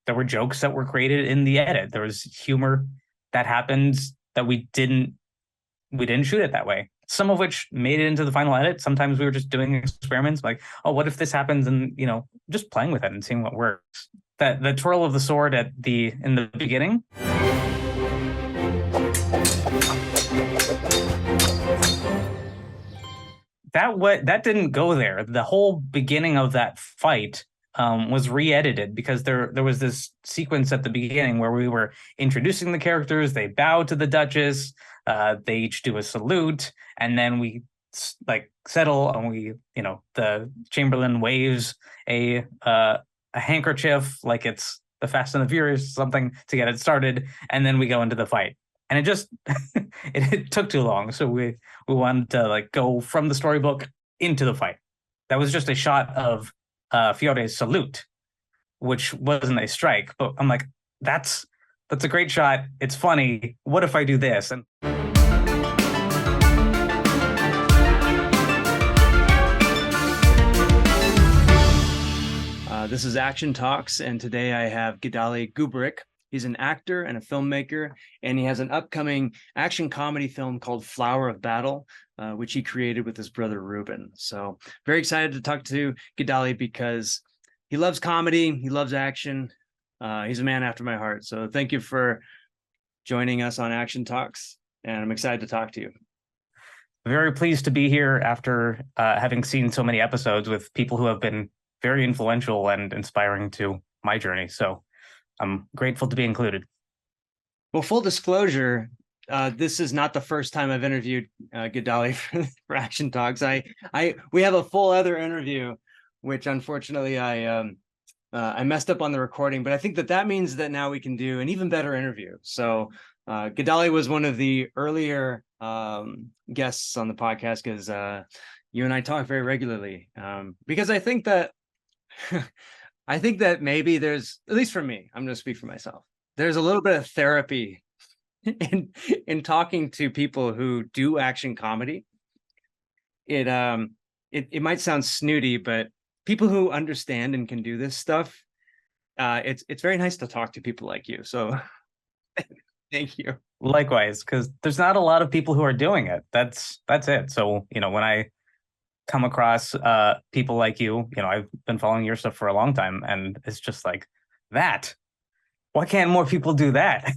there were jokes that were created in the edit. There was humor that happened that we didn't shoot it that way. Some of which made it into the final edit. Sometimes we were just doing experiments like, oh, what if this happens? And, just playing with it and seeing what works. That the twirl of the sword in the beginning. That didn't go there. The whole beginning of that fight was re-edited because there was this sequence at the beginning where we were introducing the characters. They bow to the Duchess. They each do a salute, and then we settle, and the Chamberlain waves a handkerchief like it's the Fast and the Furious or something to get it started, and then we go into the fight. And it just it took too long, so we wanted to go from the storybook into the fight. That was just a shot of Fiore's salute, which wasn't a strike. But I'm like, that's a great shot. It's funny. What if I do this? And this is Action Talks, and today I have Gedaly Guberek. He's an actor and a filmmaker, and he has an upcoming action comedy film called Flower of Battle, which he created with his brother Ruben. So very excited to talk to Gedaly because he loves comedy, he loves action. He's a man after my heart. So thank you for joining us on Action Talks, and I'm excited to talk to you. Very pleased to be here after having seen so many episodes with people who have been very influential and inspiring to my journey. So I'm grateful to be included. Well, full disclosure, this is not the first time I've interviewed Gedaly for Action Talks. We have a full other interview, which unfortunately I messed up on the recording, but I think that means that now we can do an even better interview. So Gedaly was one of the earlier guests on the podcast because you and I talk very regularly because I think that maybe there's, at least for me, I'm going to speak for myself, there's a little bit of therapy in talking to people who do action comedy. It might sound snooty, but people who understand and can do this stuff, it's very nice to talk to people like you. So thank you. Likewise, because there's not a lot of people who are doing it. That's it. So, when I come across people like you, I've been following your stuff for a long time, and it's just like that. Why can't more people do that?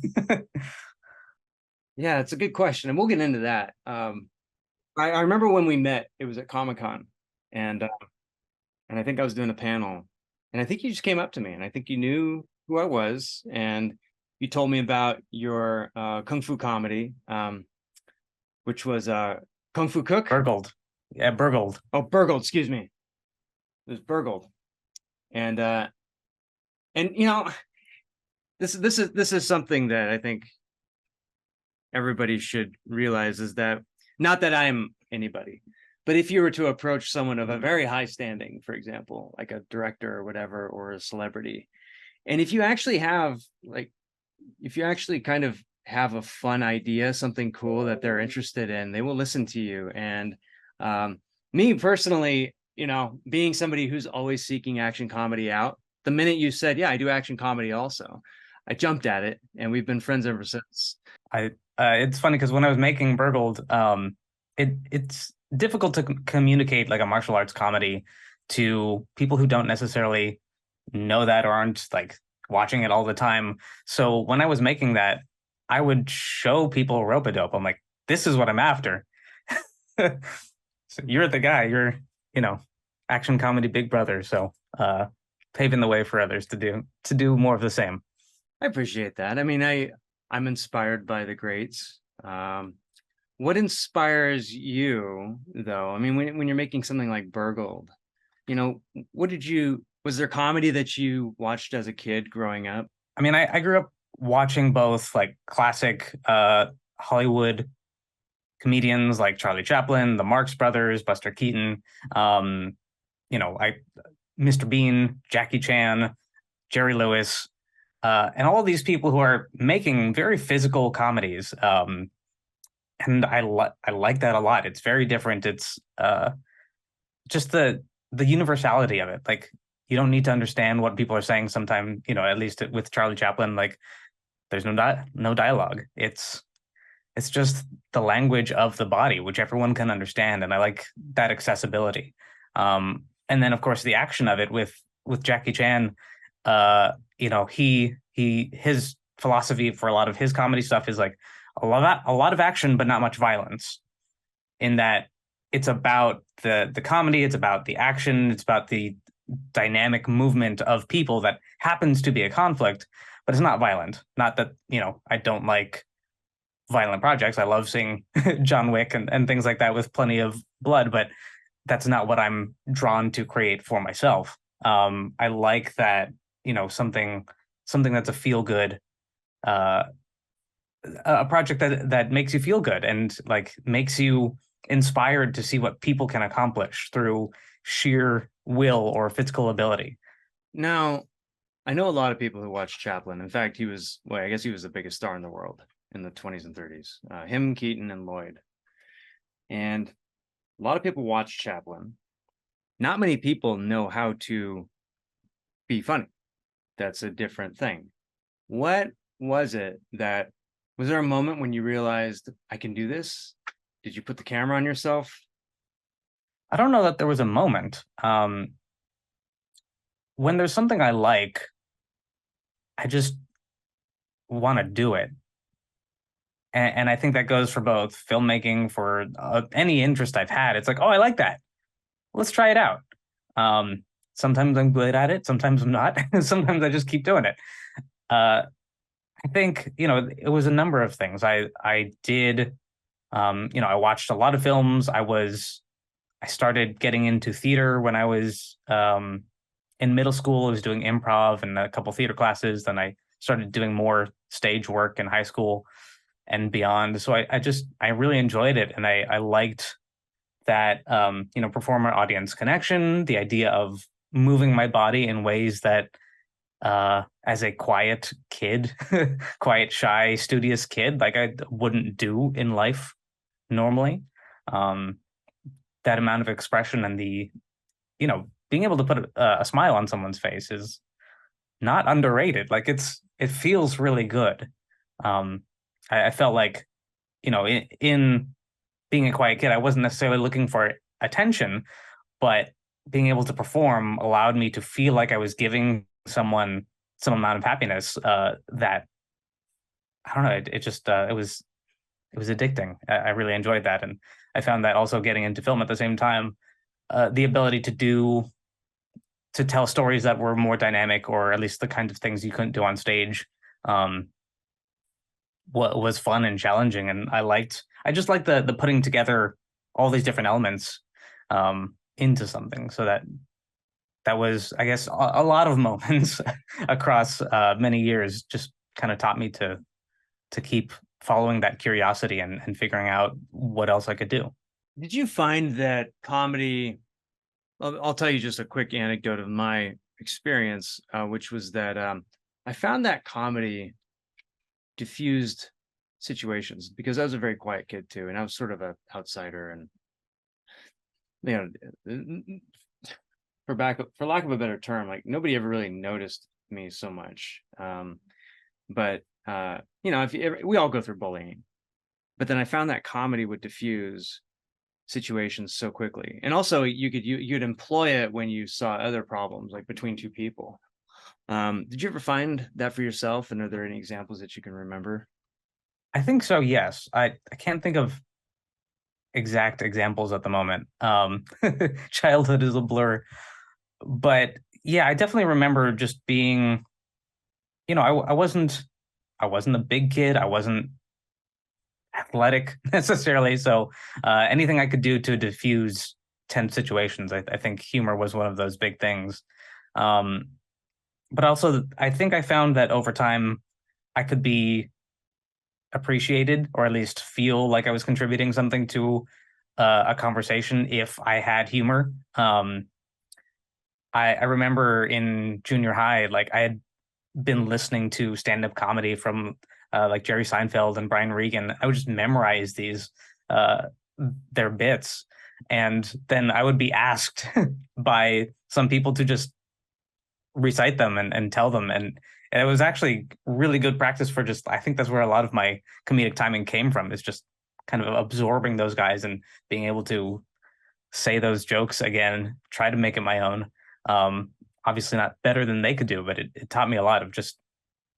Yeah, it's a good question, and we'll get into that. I remember when we met, it was at Comic-Con, and I think I was doing a panel, and I think you just came up to me, and I think you knew who I was, and you told me about your Kung Fu comedy, which was Kung Fu Cook? Burgled. Yeah, Burgled. Oh, Burgled, excuse me. It was Burgled. And this is something that I think everybody should realize, is that not that I'm anybody, but if you were to approach someone of a very high standing, for example, like a director or whatever, or a celebrity, and if you actually kind of have a fun idea, something cool that they're interested in, they will listen to you. And me personally, being somebody who's always seeking action comedy out, the minute you said, yeah, I do action comedy also, I jumped at it, and we've been friends ever since. It's funny because when I was making Burgled, it's difficult to communicate like a martial arts comedy to people who don't necessarily know that or aren't watching it all the time. So when I was making that, I would show people rope-a-dope. I'm like, this is what I'm after. So you're the guy, you're, action comedy big brother. So paving the way for others to do more of the same. I appreciate that. I mean, I'm inspired by the greats. What inspires you, though? I mean, when you're making something like Burgled, was there comedy that you watched as a kid growing up? I mean, I grew up watching both classic Hollywood comedians like Charlie Chaplin, the Marx Brothers, Buster Keaton, Mr. Bean, Jackie Chan, Jerry Lewis, and all of these people who are making very physical comedies. And I like that a lot. It's very different. It's just the universality of it. you don't need to understand what people are saying sometimes, at least with Charlie Chaplin, like there's no dialogue. It's just the language of the body, which everyone can understand, and I like that accessibility. And then of course the action of it with Jackie Chan, his philosophy for a lot of his comedy stuff is like a lot of action, but not much violence. In that it's about the comedy, it's about the action, it's about the dynamic movement of people that happens to be a conflict, but it's not violent. Not that, I don't like violent projects. I love seeing John Wick and things like that with plenty of blood, but that's not what I'm drawn to create for myself. I like that, something that's a feel good, uh, a project that makes you feel good and like makes you inspired to see what people can accomplish through sheer will or physical ability. Now, I know a lot of people who watch Chaplin. In fact, I guess he was the biggest star in the world in the 20s and 30s. Him, Keaton, and Lloyd. And a lot of people watch Chaplin. Not many people know how to be funny. That's a different thing. What was there a moment when you realized I can do this? Did you put the camera on yourself? I don't know that there was a moment. When there's something I like, I just want to do it. And I think that goes for both filmmaking, for any interest I've had. It's like, oh, I like that. Let's try it out. Sometimes I'm good at it. Sometimes I'm not. Sometimes I just keep doing it. I think, it was a number of things. I did, I watched a lot of films. I started getting into theater when I was in middle school. I was doing improv and a couple theater classes. Then I started doing more stage work in high school and beyond. So I really enjoyed it. And I liked that, performer audience connection, the idea of moving my body in ways that, as a quiet kid, quiet, shy, studious kid, like I wouldn't do in life normally. That amount of expression and being able to put a smile on someone's face is not underrated. Like it feels really good. I felt like, in being a quiet kid, I wasn't necessarily looking for attention, but being able to perform allowed me to feel like I was giving someone some amount of happiness, that I don't know. It was addicting. I really enjoyed that, and I found that also getting into film at the same time, the ability to tell stories that were more dynamic, or at least the kind of things you couldn't do on stage, was fun and challenging, and I just liked the putting together all these different elements into something. So that was, I guess, a lot of moments across many years just kind of taught me to keep following that curiosity and figuring out what else I could do. Did you find that comedy? I'll tell you just a quick anecdote of my experience, which was that I found that comedy diffused situations, because I was a very quiet kid too, and I was sort of an outsider, and for lack of a better term, like nobody ever really noticed me so much. But we all go through bullying, but then I found that comedy would diffuse situations so quickly, and also you'd employ it when you saw other problems, like between two people. Did you ever find that for yourself, and are there any examples that you can remember? I think so, yes. I can't think of exact examples at the moment. Childhood is a blur. But yeah, I definitely remember just being, I wasn't a big kid. I wasn't athletic necessarily. So anything I could do to diffuse tense situations, I think humor was one of those big things. But also, I think I found that over time, I could be appreciated, or at least feel like I was contributing something to a conversation if I had humor. I remember in junior high, like I had been listening to stand-up comedy from like Jerry Seinfeld and Brian Regan. I would just memorize their bits, and then I would be asked by some people to just recite them and tell them. And it was actually really good practice for just, I think that's where a lot of my comedic timing came from, is just kind of absorbing those guys and being able to say those jokes again, try to make it my own. Obviously not better than they could do, but it taught me a lot of just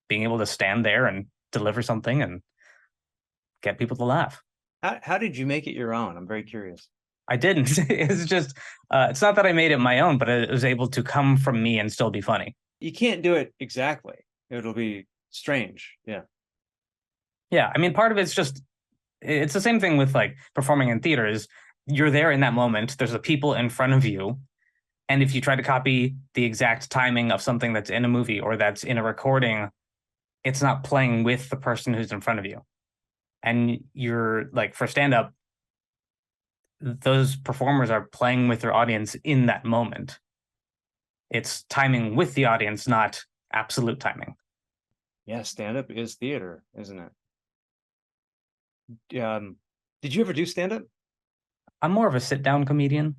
being able to stand there and deliver something and get people to laugh. How did you make it your own? I'm very curious. I didn't. It's just, it's not that I made it my own, but it was able to come from me and still be funny. You can't do it exactly. It'll be strange. Yeah. Yeah. I mean, part of it's just, it's the same thing with like performing in theater is you're there in that moment. There's the people in front of you. And if you try to copy the exact timing of something that's in a movie or that's in a recording, it's not playing with the person who's in front of you. And you're like, for stand up, those performers are playing with their audience in that moment. It's timing with the audience, not absolute timing. Yeah, stand-up is theater, isn't it? Did you ever do stand-up? I'm more of a sit down comedian.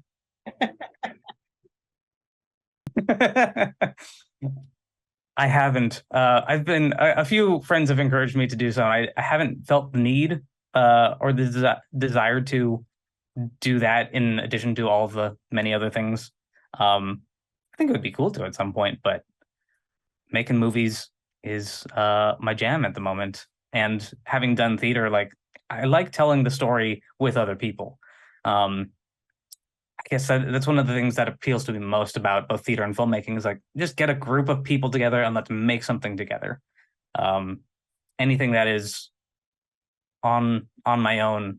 I haven't. I've been a few friends have encouraged me to do so. I haven't felt the need or the desire to do that in addition to all of the many other things. I think it would be cool to at some point, but making movies is my jam at the moment. And having done theater, like I like telling the story with other people. I guess that's one of the things that appeals to me most about both theater and filmmaking is like just get a group of people together and let's make something together. Um, Anything that is on my own,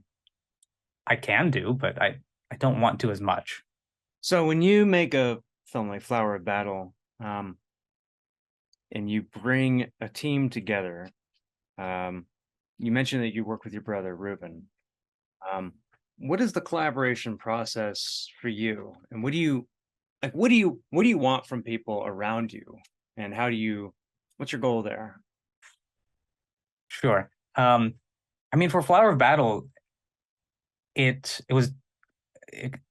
I can do, but I don't want to as much. So when you make a film like Flower of Battle, and you bring a team together, you mentioned that you work with your brother Ruben. What is the collaboration process for you, and what do you like? What do you want from people around you, and what's your goal there? Sure. I mean, for Flower of Battle, it was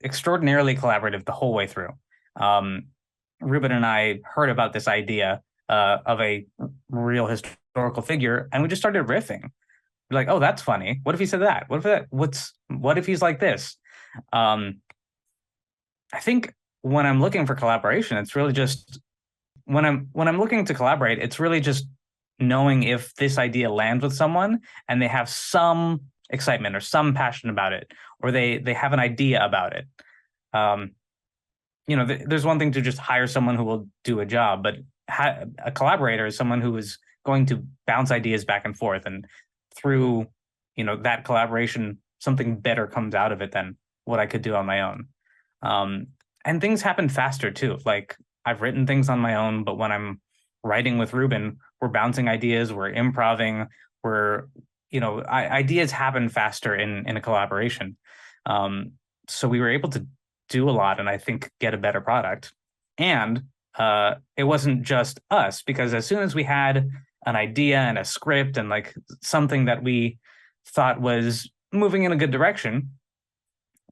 extraordinarily collaborative the whole way through. Ruben and I heard about this idea of a real historical figure, and we just started riffing. We're like, oh, that's funny. What if he said that? What if he's like this? I think when I'm looking for collaboration, it's really just when I'm looking to collaborate, it's really just knowing if this idea lands with someone and they have some excitement or some passion about it, or they have an idea about it. Um, there's one thing to just hire someone who will do a job, but a collaborator is someone who is going to bounce ideas back and forth, and through that collaboration, something better comes out of it than what I could do on my own. And things happen faster too. Like I've written things on my own, but when I'm writing with Ruben, we're bouncing ideas, we're improving, ideas happen faster in a collaboration. So we were able to do a lot and I think get a better product. And it wasn't just us, because as soon as we had an idea and a script and like something that we thought was moving in a good direction,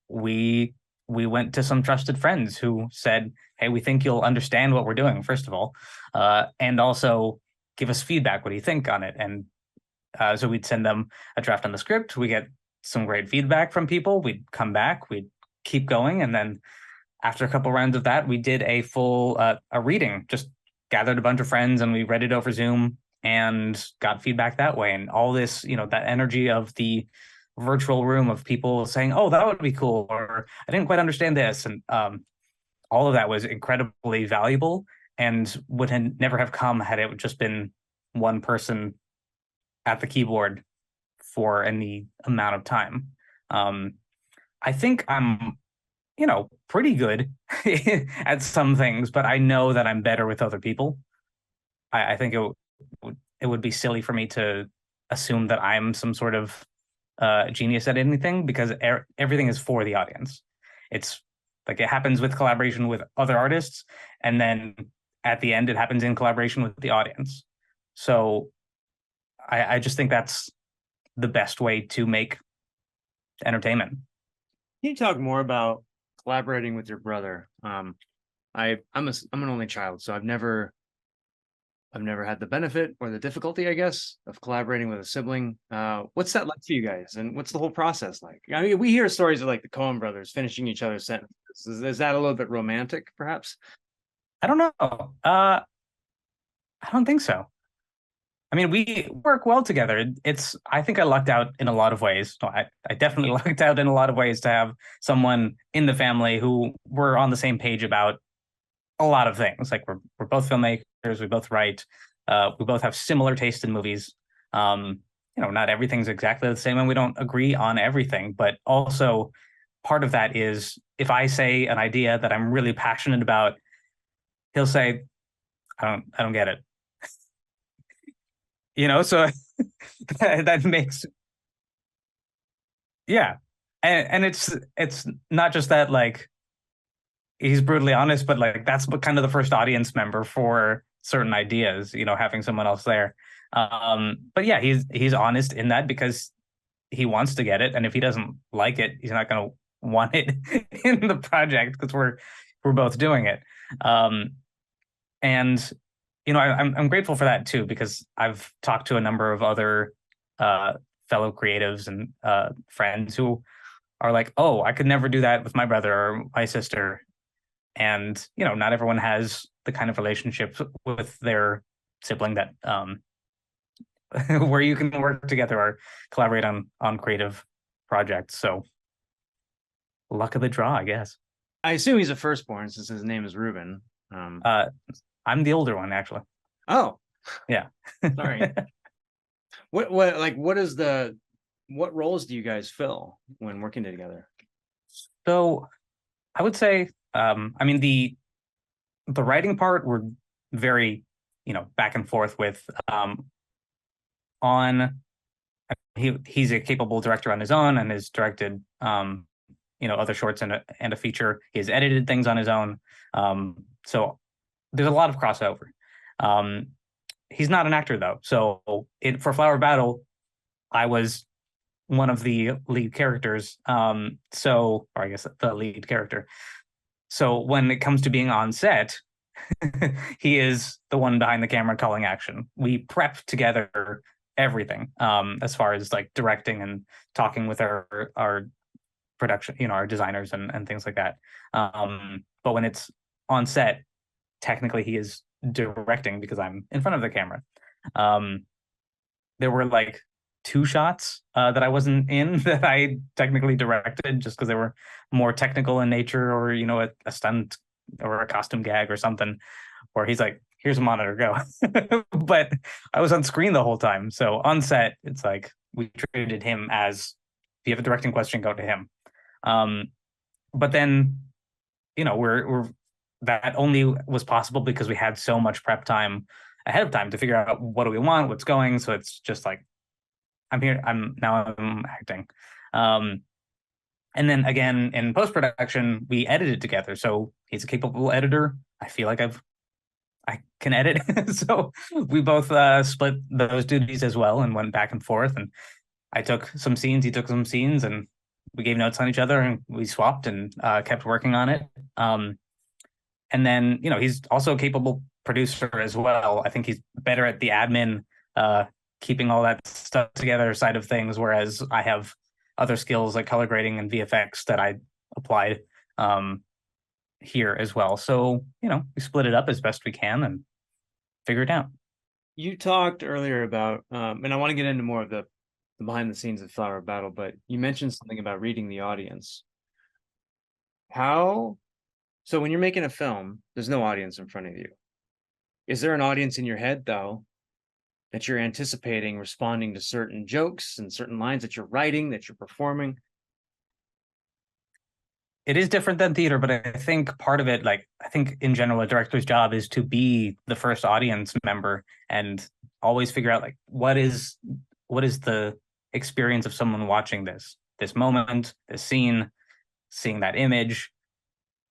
we went to some trusted friends who said, hey, we think you'll understand what we're doing, first of all, and also give us feedback. What do you think on it? And so we'd send them a draft on the script. We get some great feedback from people. We'd come back, we'd keep going. And then after a couple rounds of that, we did a full a reading, just gathered a bunch of friends and we read it over Zoom and got feedback that way. And all this, that energy of the virtual room of people saying, oh, that would be cool, or I didn't quite understand this. And all of that was incredibly valuable and would never have come had it just been one person at the keyboard for any amount of time. I think I'm, pretty good at some things, but I know that I'm better with other people. I think it would be silly for me to assume that I'm some sort of genius at anything, because everything is for the audience. It's like it happens with collaboration with other artists, and then at the end it happens in collaboration with the audience. So I just think that's the best way to make entertainment. Can you talk more about collaborating with your brother? I'm an only child, so I've never had the benefit or the difficulty, I guess, of collaborating with a sibling. What's that like for you guys, and what's the whole process like? I mean, we hear stories of like the Coen brothers finishing each other's sentences. Is that a little bit romantic, perhaps? I don't know. I don't think so. I mean, we work well together. It's, I think I lucked out in a lot of ways. No, I definitely lucked out in a lot of ways to have someone in the family who we're on the same page about a lot of things. Like we're both filmmakers, we both write, we both have similar taste in movies. Not everything's exactly the same and we don't agree on everything, but also part of that is if I say an idea that I'm really passionate about, he'll say, I don't get it. So that makes, yeah. And it's not just that like he's brutally honest, but like that's what kind of the first audience member for certain ideas, having someone else there. But yeah, he's honest in that because he wants to get it, and if he doesn't like it, he's not going to want it in the project because we're both doing it. And I'm grateful for that too because I've talked to a number of other fellow creatives and friends who are like, oh, I could never do that with my brother or my sister. And not everyone has the kind of relationships with their sibling that where you can work together or collaborate on creative projects. So luck of the draw, I guess. I assume he's a firstborn since his name is Ruben. I'm the older one, actually. Oh, yeah. Sorry. What roles do you guys fill when working together? So I would say, I mean, the writing part, we're very, back and forth with. He's a capable director on his own and has directed, other shorts and a feature. He has edited things on his own. So there's a lot of crossover. He's not an actor though. So for Flower Battle, I was one of the lead characters. Or I guess the lead character. So when it comes to being on set, he is the one behind the camera calling action. We prep together everything, as far as like directing and talking with our production, our designers and things like that. But when it's on set, technically he is directing because I'm in front of the camera. There were like 2 shots that I wasn't in that I technically directed just because they were more technical in nature, or a stunt or a costume gag or something, where he's like, here's a monitor, go. But I was on screen the whole time. So on set, it's like we treated him as, if you have a directing question, go to him. But then, we're that only was possible because we had so much prep time ahead of time to figure out what do we want, what's going. So it's just like, I'm here, I'm acting. And then again, in post-production, we edited together. So he's a capable editor. I feel like I can edit. So we both split those duties as well and went back and forth. And I took some scenes, he took some scenes, and we gave notes on each other and we swapped and kept working on it. And then, he's also a capable producer as well. I think he's better at the admin, keeping all that stuff together side of things, whereas I have other skills like color grading and VFX that I applied here as well. So, we split it up as best we can and figure it out. You talked earlier about, and I want to get into more of the behind the scenes of Flower Battle, but you mentioned something about reading the audience. So when you're making a film, there's no audience in front of you. Is there an audience in your head, though, that you're anticipating responding to certain jokes and certain lines that you're writing, that you're performing? It is different than theater, but I think part of it, like, I think in general, a director's job is to be the first audience member and always figure out like what is the experience of someone watching this moment, this scene, seeing that image,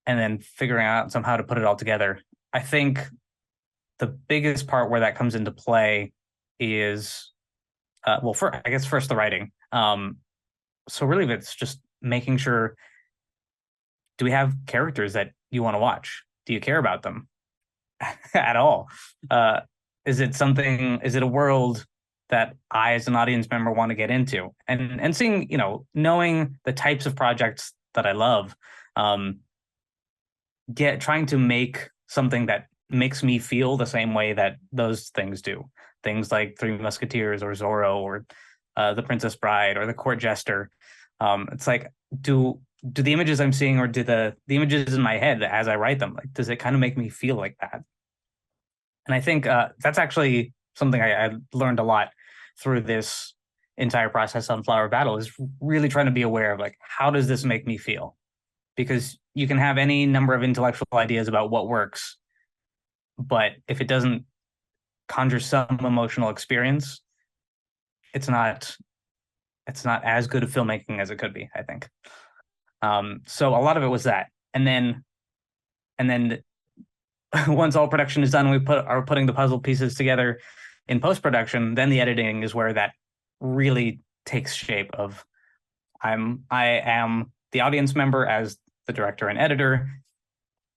and then figuring out somehow to put it all together. I think the biggest part where that comes into play is, I guess first the writing. So really, it's just making sure, do we have characters that you want to watch? do you care about them at all? Is it a world that I, as an audience member, want to get into? And seeing, knowing the types of projects that I love, um, trying to make something that makes me feel the same way that those things do. Things like Three Musketeers or Zorro or The Princess Bride or The Court Jester. It's like, do the images I'm seeing, or do the images in my head as I write them, like, does it kind of make me feel like that? And I think that's actually something I learned a lot through this entire process on Flower Battle, is really trying to be aware of, like, how does this make me feel? Because you can have any number of intellectual ideas about what works, but if it doesn't conjure some emotional experience, it's not as good of filmmaking as it could be, I think. So a lot of it was that, and then once all production is done, we are putting the puzzle pieces together in post production. Then the editing is where that really takes shape. Of I am the audience member as the director and editor,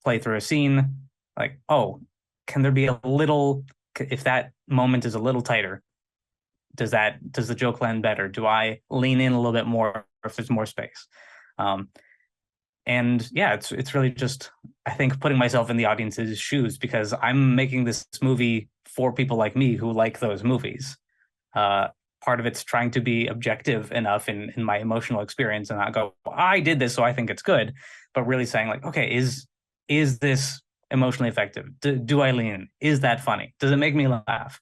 play through a scene, like, oh, can there be a little, if that moment is a little tighter, does the joke land better? Do I lean in a little bit more if there's more space? And yeah, it's really just, I think, putting myself in the audience's shoes, because I'm making this movie for people like me who like those movies. Part of it's trying to be objective enough in my emotional experience and not go, I did this, so I think it's good, but really saying, like, okay, is this emotionally effective? Do I lean in? Is that funny? Does it make me laugh?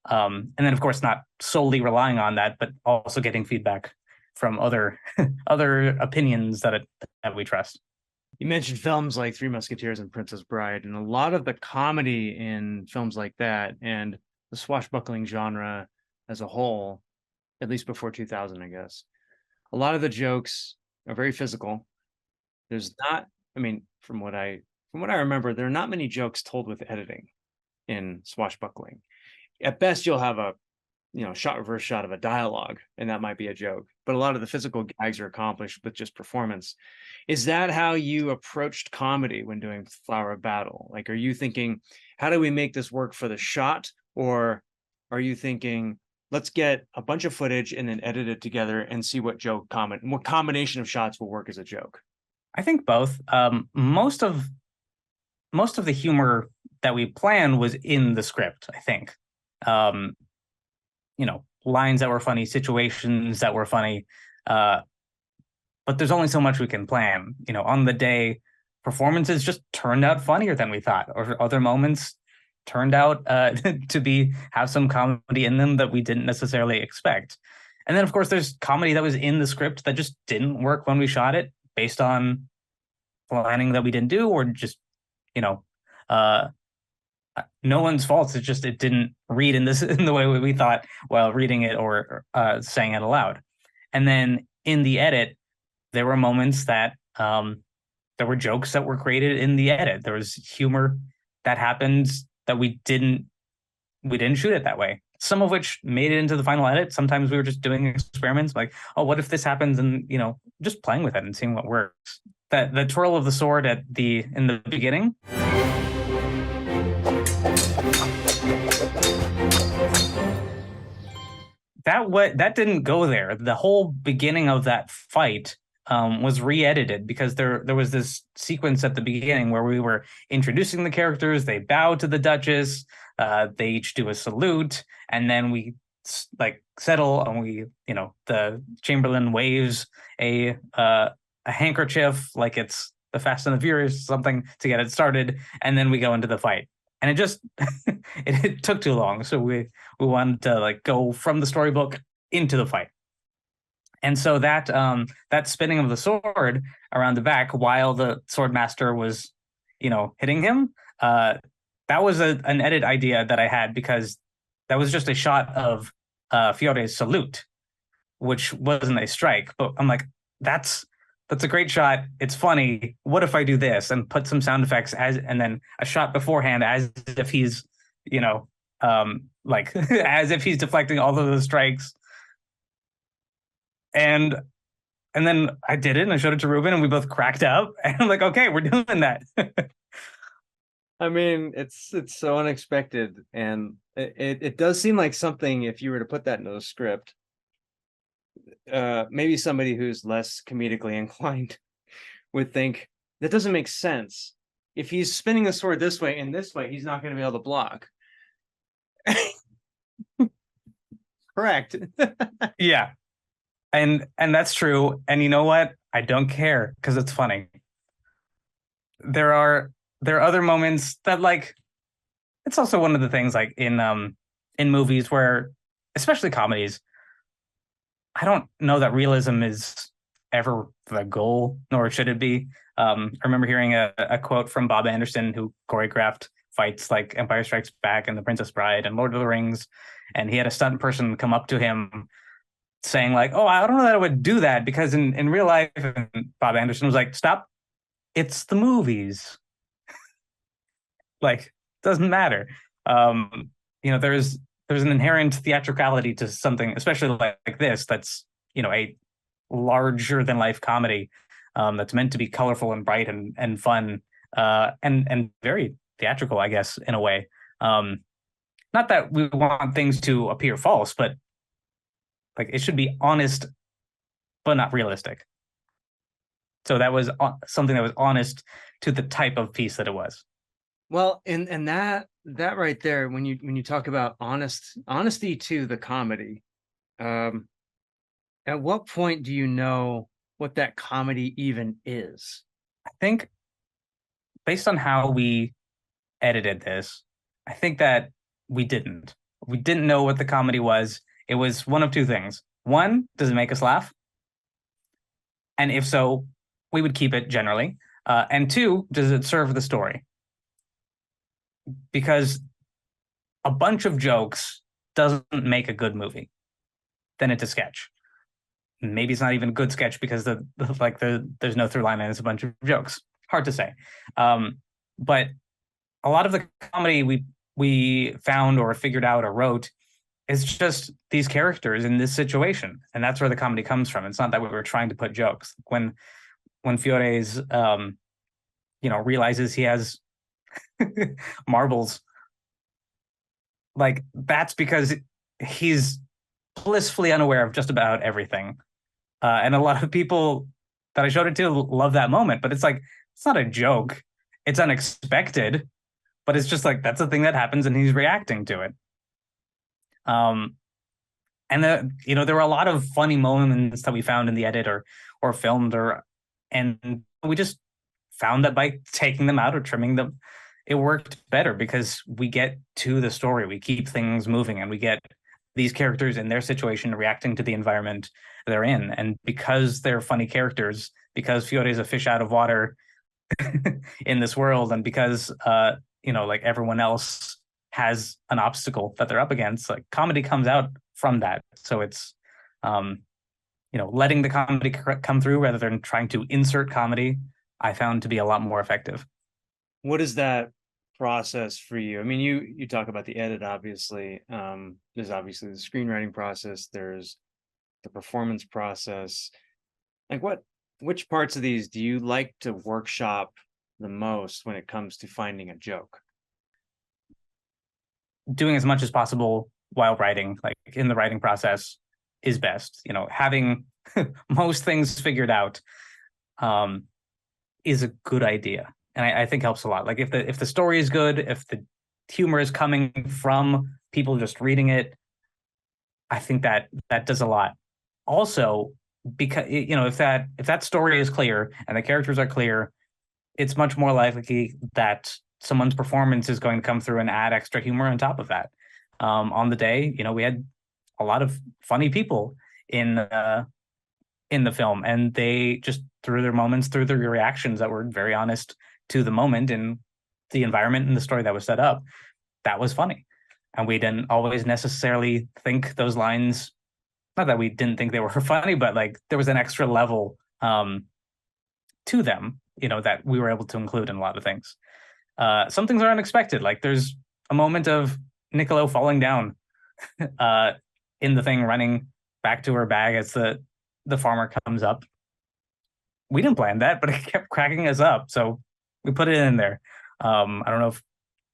And then, of course, not solely relying on that, but also getting feedback from other opinions that we trust. You mentioned films like Three Musketeers and Princess Bride, and a lot of the comedy in films like that and the swashbuckling genre as a whole, at least before 2000, I guess, a lot of the jokes are very physical. There's not, I mean, from what I remember, there are not many jokes told with editing in swashbuckling. At best, you'll have a shot reverse shot of a dialogue, and that might be a joke. But a lot of the physical gags are accomplished with just performance. Is that how you approached comedy when doing Flower Battle? Like, are you thinking, how do we make this work for the shot? Or are you thinking, let's get a bunch of footage and then edit it together and see what combination of shots will work as a joke? I think both. Most of the humor that we planned was in the script, I think. Lines that were funny, situations that were funny. But there's only so much we can plan. On the day, performances just turned out funnier than we thought, or other moments turned out to have some comedy in them that we didn't necessarily expect. And then, of course, there's comedy that was in the script that just didn't work when we shot it, based on planning that we didn't do, or just, no one's fault. It's just, it didn't read in the way we thought while reading it or saying it aloud. And then in the edit, there were moments that there were jokes that were created in the edit. There was humor that happened that we didn't shoot it that way. Some of which made it into the final edit. Sometimes we were just doing experiments, like, oh, what if this happens? And just playing with it and seeing what works. That the twirl of the sword in the beginning. That didn't go there. The whole beginning of that fight was re-edited, because there was this sequence at the beginning where we were introducing the characters. They bow to the Duchess. They each do a salute, and then we settle, and the Chamberlain waves a handkerchief like it's the Fast and the Furious, something, to get it started, and then we go into the fight. And it just it took too long, so we wanted to go from the storybook into the fight. And so that spinning of the sword around the back while the sword master was hitting him, that was an edit idea that I had, because that was just a shot of Fiore's salute, which wasn't a strike. But I'm like, that's a great shot. It's funny. What if I do this and put some sound effects and then a shot beforehand as if he's, as if he's deflecting all of those strikes. And then I did it, and I showed it to Ruben, and we both cracked up. And I'm like, okay, we're doing that. I mean, it's so unexpected, and it does seem like something, if you were to put that into a script, maybe somebody who's less comedically inclined would think that doesn't make sense. If he's spinning the sword this way and this way, he's not going to be able to block. Correct. Yeah. And that's true. And you know what? I don't care because it's funny. There are there are other moments that like it's also one of the things like in movies where especially comedies, I don't know that realism is ever the goal, nor should it be. I remember hearing a quote from Bob Anderson, who choreographed fights like Empire Strikes Back and The Princess Bride and Lord of the Rings, and he had a stunt person come up to him saying like, "Oh, I don't know that I would do that because in real life," and Bob Anderson was like, "Stop! It's the movies. Like, doesn't matter." Um, there's an inherent theatricality to something, especially like this. That's a larger than life comedy that's meant to be colorful and bright and fun and very theatrical, I guess, in a way. Not that we want things to appear false, but like it should be honest but not realistic. So that was something that was honest to the type of piece that it was. Well, and that right there, when you talk about honesty to the comedy, um, at what point do you know what that comedy even is? I think based on how we edited this, I think that we didn't. We didn't know what the comedy was. It was one of two things. One, does it make us laugh? And if so, we would keep it generally. And two, does it serve the story? Because a bunch of jokes doesn't make a good movie. Then it's a sketch. Maybe it's not even a good sketch because there's no through line and it's a bunch of jokes. Hard to say. But a lot of the comedy we found or figured out or wrote is just these characters in this situation, and that's where the comedy comes from. It's not that we were trying to put jokes. When Fiore's realizes he has marbles, like that's because he's blissfully unaware of just about everything. And a lot of people that I showed it to love that moment, but it's like it's not a joke. It's unexpected, but it's just like that's a thing that happens and he's reacting to it. And there were a lot of funny moments that we found in the edit or filmed and we just found that by taking them out or trimming them, it worked better because we get to the story, we keep things moving, and we get these characters in their situation reacting to the environment they're in. And because they're funny characters, because Fiore is a fish out of water in this world, and because like everyone else has an obstacle that they're up against, like comedy comes out from that. So it's letting the comedy come through rather than trying to insert comedy, I found to be a lot more effective. What is that process for you? I mean, you talk about the edit, obviously. There's obviously the screenwriting process, there's the performance process. Like which parts of these do you like to workshop the most when it comes to finding a joke? Doing as much as possible while writing, like in the writing process, is best. Having most things figured out is a good idea, and I think helps a lot. Like if the story is good, if the humor is coming from people just reading it, I think that does a lot. Also, because if that story is clear and the characters are clear, it's much more likely that someone's performance is going to come through and add extra humor on top of that. On the day, we had a lot of funny people in the film, and they just through their moments, through their reactions that were very honest to the moment and the environment and the story that was set up, that was funny. And we didn't always necessarily think those lines, not that we didn't think they were funny, but like there was an extra level to them, that we were able to include in a lot of things. Some things are unexpected. Like there's a moment of Niccolo falling down in the thing, running back to her bag as the farmer comes up. We didn't plan that, but it kept cracking us up, so we put it in there. I don't know if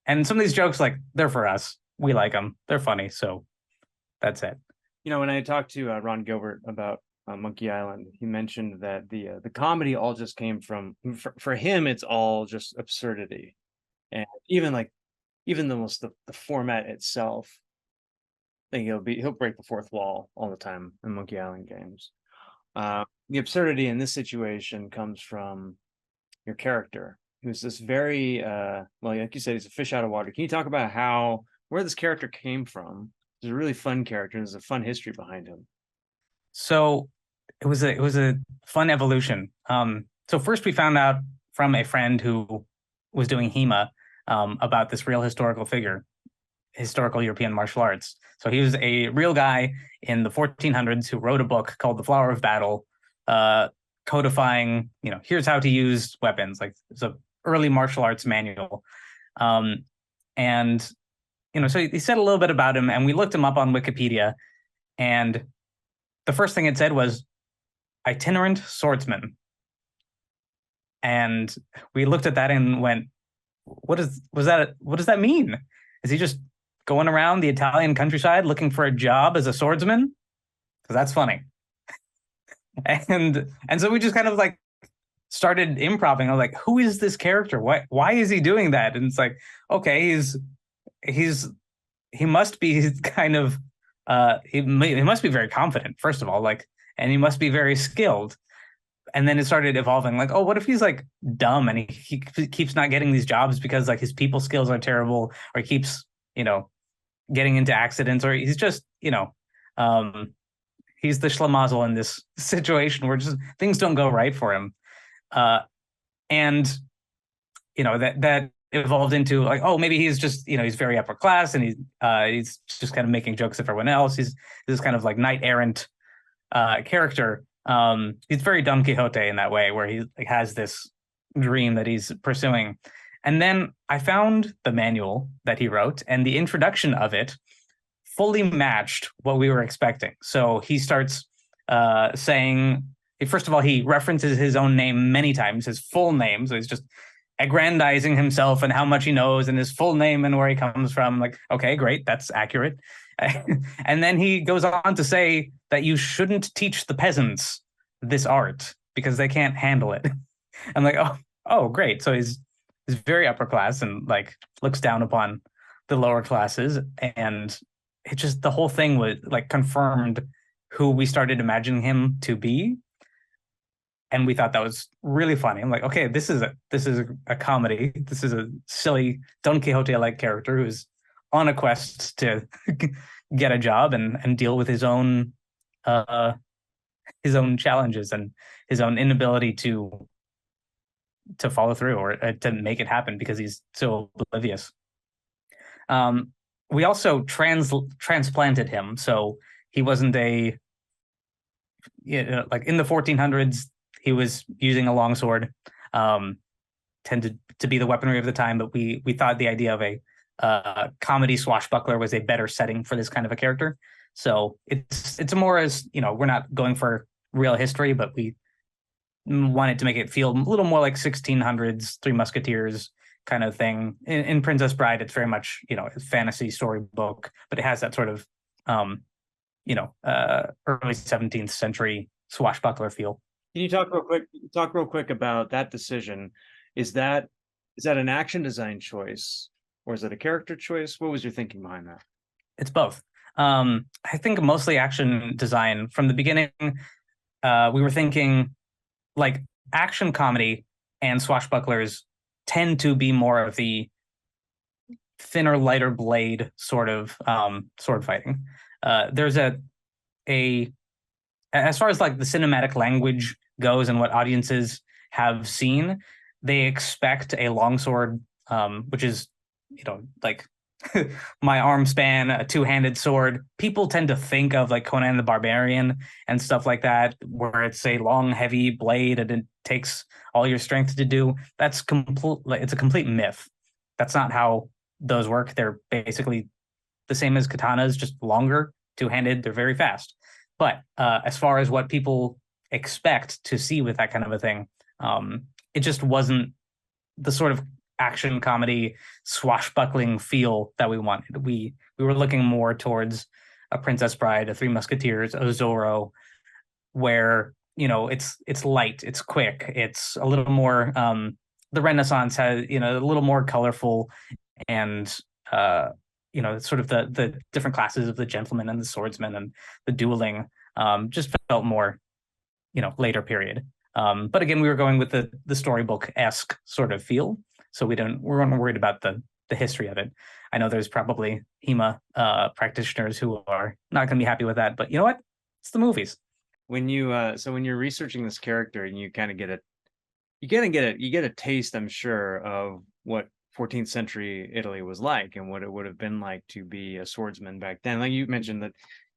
And some of these jokes, like, they're for us. We like them. They're funny. So that's it. When I talked to Ron Gilbert about Monkey Island, he mentioned that the comedy all just came from, for him, it's all just absurdity. And even the format itself, I think he'll break the fourth wall all the time in Monkey Island games. The absurdity in this situation comes from your character, who's this very well, like you said, he's a fish out of water. Can you talk about where this character came from? He's a really fun character. There's a fun history behind him. So it was a fun evolution. So first we found out from a friend who was doing HEMA about this real historical figure, historical European martial arts. So he was a real guy in the 1400s who wrote a book called The Flower of Battle, codifying, here's how to use weapons. Like, it's a early martial arts manual. And, so he said a little bit about him, and we looked him up on Wikipedia, and the first thing it said was itinerant swordsman. And we looked at that and went, what does that mean? Is he just going around the Italian countryside looking for a job as a swordsman? Because that's funny. And so we just kind of like started improvising. I was like, who is this character? Why is he doing that? And it's like, okay, he must be kind of he must be very confident, first of all, like, and he must be very skilled. And then it started evolving, like, oh, what if he's like dumb and he keeps not getting these jobs because like his people skills are terrible, or he keeps, getting into accidents, or he's just, he's the schlemazel in this situation where just things don't go right for him. And, that evolved into like, oh, maybe he's just, he's very upper class and he's just kind of making jokes of everyone else. He's this kind of like knight errant character. He's very Don Quixote in that way, where he like has this dream that he's pursuing. And then I found the manual that he wrote, and the introduction of it fully matched what we were expecting. So he starts saying, first of all, he references his own name many times, his full name. So he's just aggrandizing himself and how much he knows and his full name and where he comes from. Like, okay, great, that's accurate. And then he goes on to say that you shouldn't teach the peasants this art because they can't handle it. I'm like, oh, great. So he's very upper class and like looks down upon the lower classes. And it just, the whole thing was like confirmed who we started imagining him to be. And we thought that was really funny. I'm like, okay, this is a comedy. This is a silly Don Quixote-like character who's on a quest to get a job and deal with his own challenges and his own inability to follow through or to make it happen because he's so oblivious. We also transplanted him, so he wasn't like in the 1400s. He was using a longsword, tended to be the weaponry of the time, but we thought the idea of a comedy swashbuckler was a better setting for this kind of a character. So it's more as, we're not going for real history, but we wanted to make it feel a little more like 1600s, Three Musketeers kind of thing. In Princess Bride, it's very much, a fantasy storybook, but it has that sort of, early 17th century swashbuckler feel. Can you talk real quick about that decision? Is that an action design choice or is it a character choice? What was your thinking behind that? It's both. I think mostly action design. From the beginning, we were thinking like action comedy and swashbucklers tend to be more of the thinner, lighter blade sort of sword fighting. There's as far as like the cinematic language goes and what audiences have seen, they expect a longsword, which is, like my arm span, a two-handed sword. People tend to think of like Conan the Barbarian and stuff like that, where it's a long, heavy blade and it takes all your strength to do. It's a complete myth. That's not how those work. They're basically the same as katanas, just longer, two-handed. They're very fast. But as far as what people expect to see with that kind of a thing, it just wasn't the sort of action comedy swashbuckling feel that we wanted. We were looking more towards A Princess Bride, A Three Musketeers, a Zorro, where it's light, it's quick, it's a little more. The Renaissance has a little more colorful, and sort of the different classes of the gentleman and the swordsman and the dueling just felt more later period. But again, we were going with the storybook-esque sort of feel, so we weren't worried about the history of it. I know there's probably HEMA practitioners who are not going to be happy with that, but you know what? It's the movies. When you're researching this character and you kind of get a taste, I'm sure, of what 14th century Italy was like and what it would have been like to be a swordsman back then. Like you mentioned that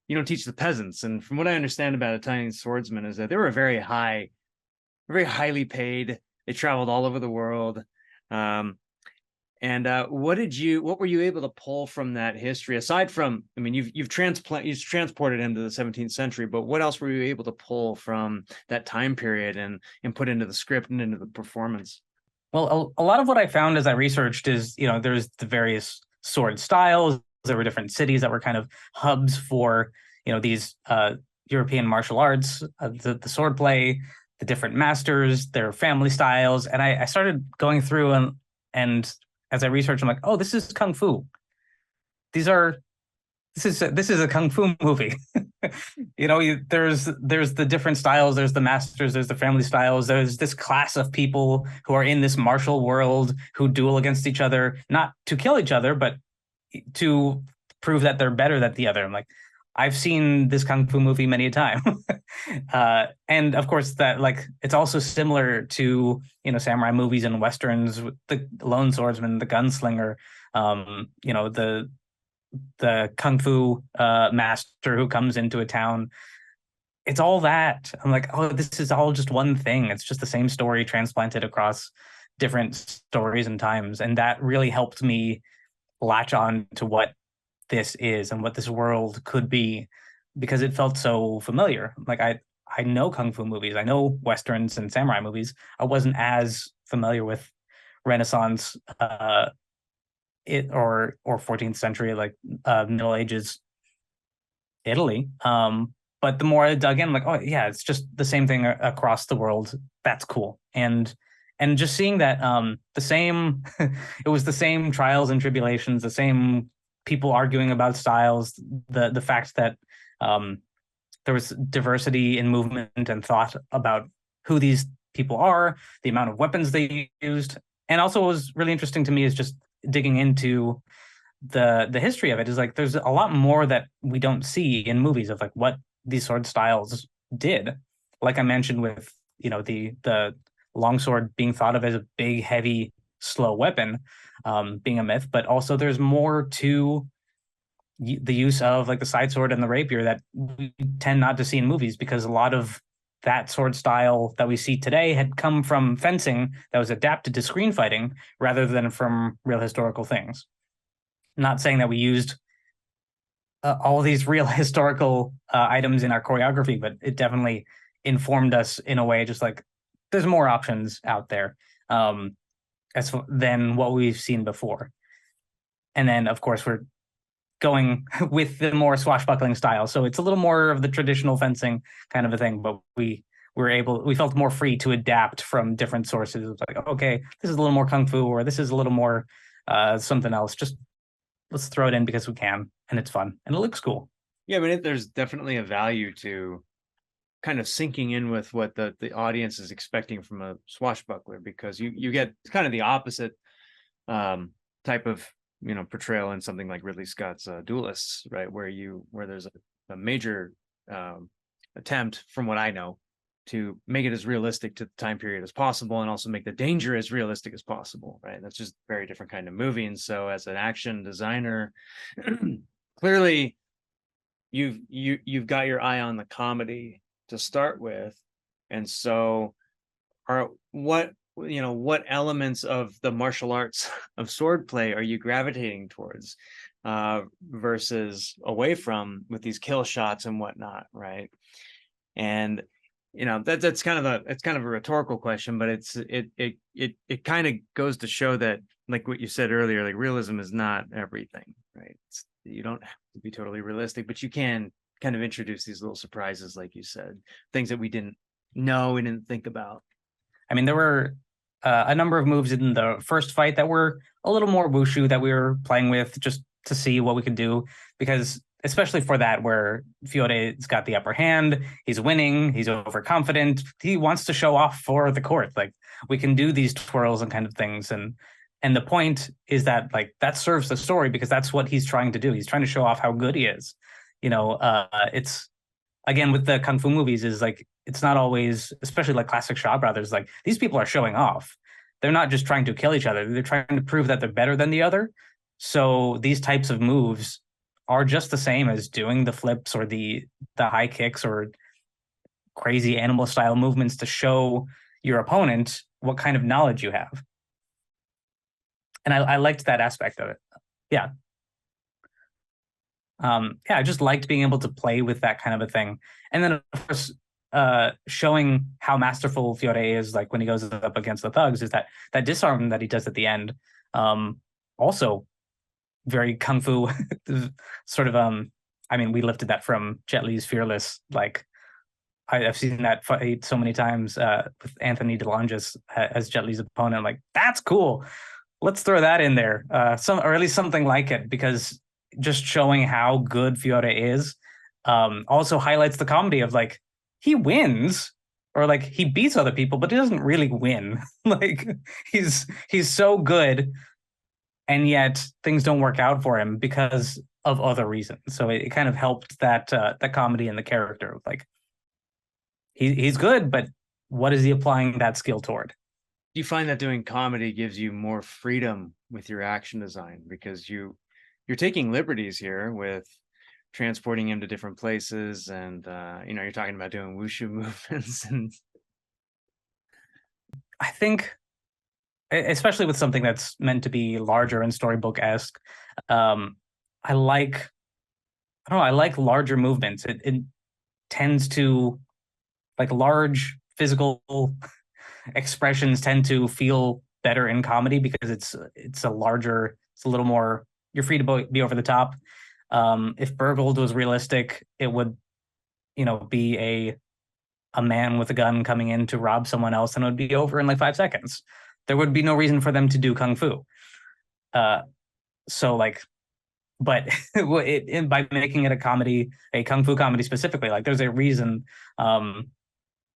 you don't teach the peasants, and from what I understand about Italian swordsmen is that they were very highly paid. They traveled all over the world. What were you able to pull from that history, aside from, I mean, you've transported into the 17th century, but what else were you able to pull from that time period and put into the script and into the performance? Well, a lot of what I found as I researched is, there's the various sword styles. There were different cities that were kind of hubs for, these European martial arts, the sword play, the different masters, their family styles. And I started going through and as I researched, I'm like, oh, this is Kung Fu. This is a Kung Fu movie. There's the different styles, there's the masters, there's the family styles, there's this class of people who are in this martial world who duel against each other, not to kill each other, but to prove that they're better than the other. I'm like, I've seen this Kung Fu movie many a time. And of course that, like, it's also similar to, samurai movies and Westerns with the lone swordsman, the gunslinger, the Kung Fu master who comes into a town. It's all that. I'm like, oh, this is all just one thing. It's just the same story transplanted across different stories and times. And that really helped me latch on to what this is and what this world could be, because it felt so familiar. Like I know Kung Fu movies, I know Westerns and samurai movies. I wasn't as familiar with Renaissance or 14th century, like Middle Ages Italy. But the more I dug in, I'm like, oh yeah, it's just the same thing across the world. That's cool. And just seeing that the same it was the same trials and tribulations, the same people arguing about styles, the fact that there was diversity in movement and thought about who these people are, the amount of weapons they used. And also what was really interesting to me is just digging into the history of it. Is like there's a lot more that we don't see in movies of like what these sword styles did. Like I mentioned with the longsword being thought of as a big, heavy, slow weapon, being a myth, but also there's more to the use of like the side sword and the rapier that we tend not to see in movies, because a lot of that sword style that we see today had come from fencing that was adapted to screen fighting rather than from real historical things. Not saying that we used all these real historical items in our choreography, but it definitely informed us in a way, just like there's more options out there than what we've seen before. And then, of course, we're going with the more swashbuckling style. So it's a little more of the traditional fencing kind of a thing, but we felt more free to adapt from different sources. It's like, okay, this is a little more Kung Fu, or this is a little more something else. Just let's throw it in because we can, and it's fun, and it looks cool. Yeah, I mean, there's definitely a value to kind of sinking in with what the audience is expecting from a swashbuckler, because you get kind of the opposite type of portrayal in something like Ridley Scott's Duelists, right, where there's a major attempt, from what I know, to make it as realistic to the time period as possible, and also make the danger as realistic as possible, right? That's just a very different kind of movie. And so as an action designer, clearly you've got your eye on the comedy to start with. And so what elements of the martial arts of swordplay are you gravitating towards versus away from with these kill shots and whatnot, right? And that's kind of a rhetorical question, but it kind of goes to show that, like what you said earlier, like realism is not everything, right? You don't have to be totally realistic, but you can kind of introduce these little surprises, like you said, things that we didn't know, we didn't think about. I mean, there were a number of moves in the first fight that were a little more wushu that we were playing with just to see what we could do, because especially for that where Fiore's got the upper hand, he's winning, he's overconfident, he wants to show off for the court. Like, we can do these twirls and kind of things, and the point is that like that serves the story because that's what he's trying to do. He's trying to show off how good he is. It's again with the kung fu movies is like it's not always, especially like classic Shaw Brothers, like these people are showing off. They're not just trying to kill each other. They're trying to prove that they're better than the other. So these types of moves are just the same as doing the flips or the high kicks or crazy animal style movements to show your opponent what kind of knowledge you have. And I liked that aspect of it. Yeah. I just liked being able to play with that kind of a thing. And then of course, showing how masterful Fiore is, like when he goes up against the thugs, is that disarm that he does at the end. Also very kung fu sort of. I mean, we lifted that from Jet Li's Fearless. Like I've seen that fight so many times with Anthony DeLongis as Jet Li's opponent. I'm like, that's cool. Let's throw that in there, or at least something like it, because just showing how good Fiore is also highlights the comedy of like he wins or like he beats other people, but he doesn't really win. Like he's so good, and yet things don't work out for him because of other reasons. So it kind of helped that comedy and the character. Like he's good, but what is he applying that skill toward? Do you find that doing comedy gives you more freedom with your action design because you're taking liberties here with transporting him to different places, and you're talking about doing wushu movements, and I think, especially with something that's meant to be larger and storybook-esque, I like larger movements. It tends to, like, large physical expressions tend to feel better in comedy because it's a little more, you're free to be over the top. If Burgled was realistic, it would, be a man with a gun coming in to rob someone else, and it would be over in like 5 seconds. There would be no reason for them to do kung fu. So like, but by making it a comedy, a kung fu comedy specifically, like there's a reason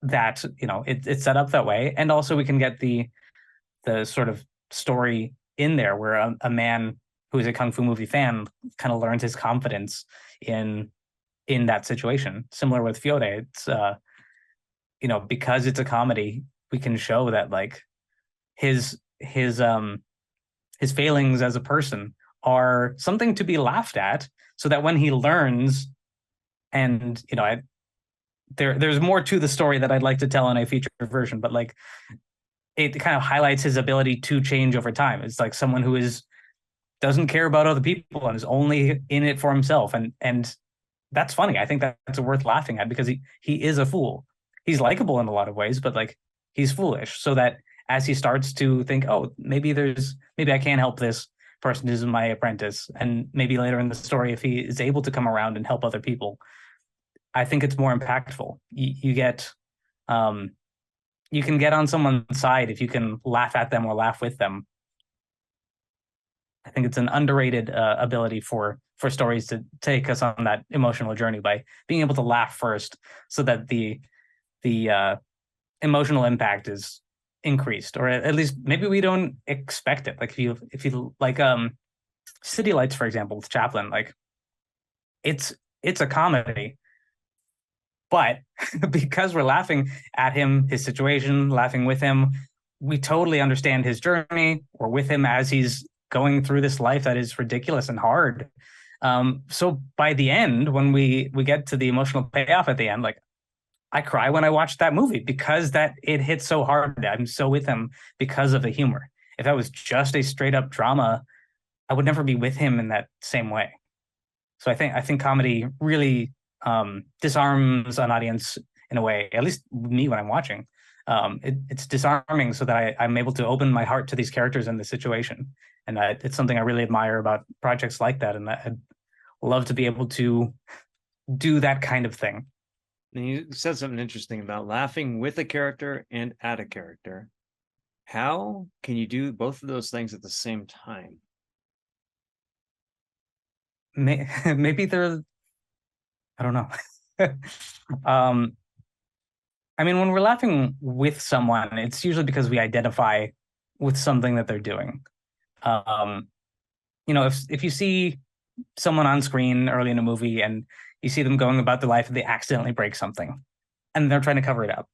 that it's set up that way, and also we can get the sort of story in there where a man who is a kung fu movie fan kind of learns his confidence in that situation. Similar with Fiore, it's because it's a comedy, we can show that like his failings as a person are something to be laughed at, so that when he learns, and there's more to the story that I'd like to tell in a feature version, but like it kind of highlights his ability to change over time. It's like someone who doesn't care about other people and is only in it for himself, and that's funny. I think that's worth laughing at because he is a fool. He's likable in a lot of ways, but like he's foolish. So that as he starts to think, oh, maybe I can't help this person who's my apprentice, and maybe later in the story, if he is able to come around and help other people, I think it's more impactful. You can get on someone's side if you can laugh at them or laugh with them. I think it's an underrated ability for stories to take us on that emotional journey by being able to laugh first, so that the emotional impact is increased, or at least maybe we don't expect it. Like if you like City Lights, for example, with Chaplin, like it's a comedy, but because we're laughing at him, his situation, laughing with him, we totally understand his journey. We're with him as he's going through this life that is ridiculous and hard. So by the end, when we get to the emotional payoff at the end, like I cry when I watch that movie because it hits so hard. I'm so with him because of the humor. If that was just a straight up drama, I would never be with him in that same way. So I think comedy really disarms an audience in a way, at least me when I'm watching. It's disarming so that I'm able to open my heart to these characters in the situation. And it's something I really admire about projects like that. And I'd love to be able to do that kind of thing. And you said something interesting about laughing with a character and at a character. How can you do both of those things at the same time? Maybe they're, I don't know. I mean, when we're laughing with someone, it's usually because we identify with something that they're doing. Um, if you see someone on screen early in a movie and you see them going about their life and they accidentally break something and they're trying to cover it up,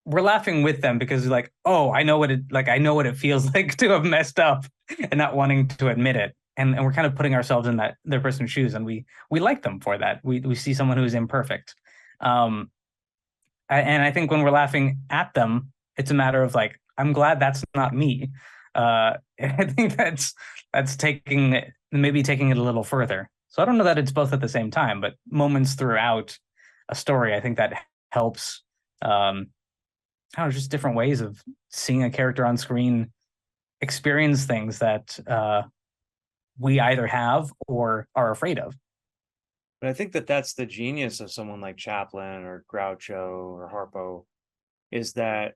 we're laughing with them because like, oh, I know what it feels like to have messed up and not wanting to admit it. And we're kind of putting ourselves in their person's shoes, and we like them for that. We see someone who's imperfect. And I think when we're laughing at them, it's a matter of like, I'm glad that's not me. I think that's maybe taking it a little further. So I don't know that it's both at the same time, but moments throughout a story, I think that helps. I don't know, just different ways of seeing a character on screen experience things that we either have or are afraid of. But I think that that's the genius of someone like Chaplin or Groucho or Harpo, is that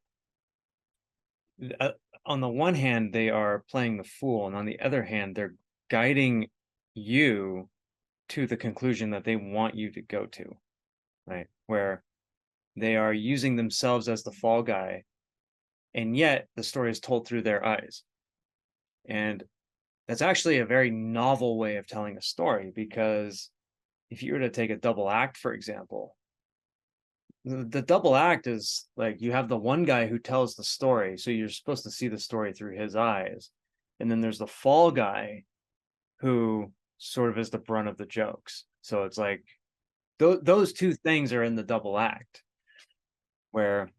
on the one hand, they are playing the fool, and on the other hand, they're guiding you to the conclusion that they want you to go to, right? Where they are using themselves as the fall guy, and yet the story is told through their eyes. And that's actually a very novel way of telling a story, because if you were to take a double act, for example, the double act is like you have the one guy who tells the story, so you're supposed to see the story through his eyes, and then there's the fall guy who sort of is the brunt of the jokes. So it's like those two things are in the double act, where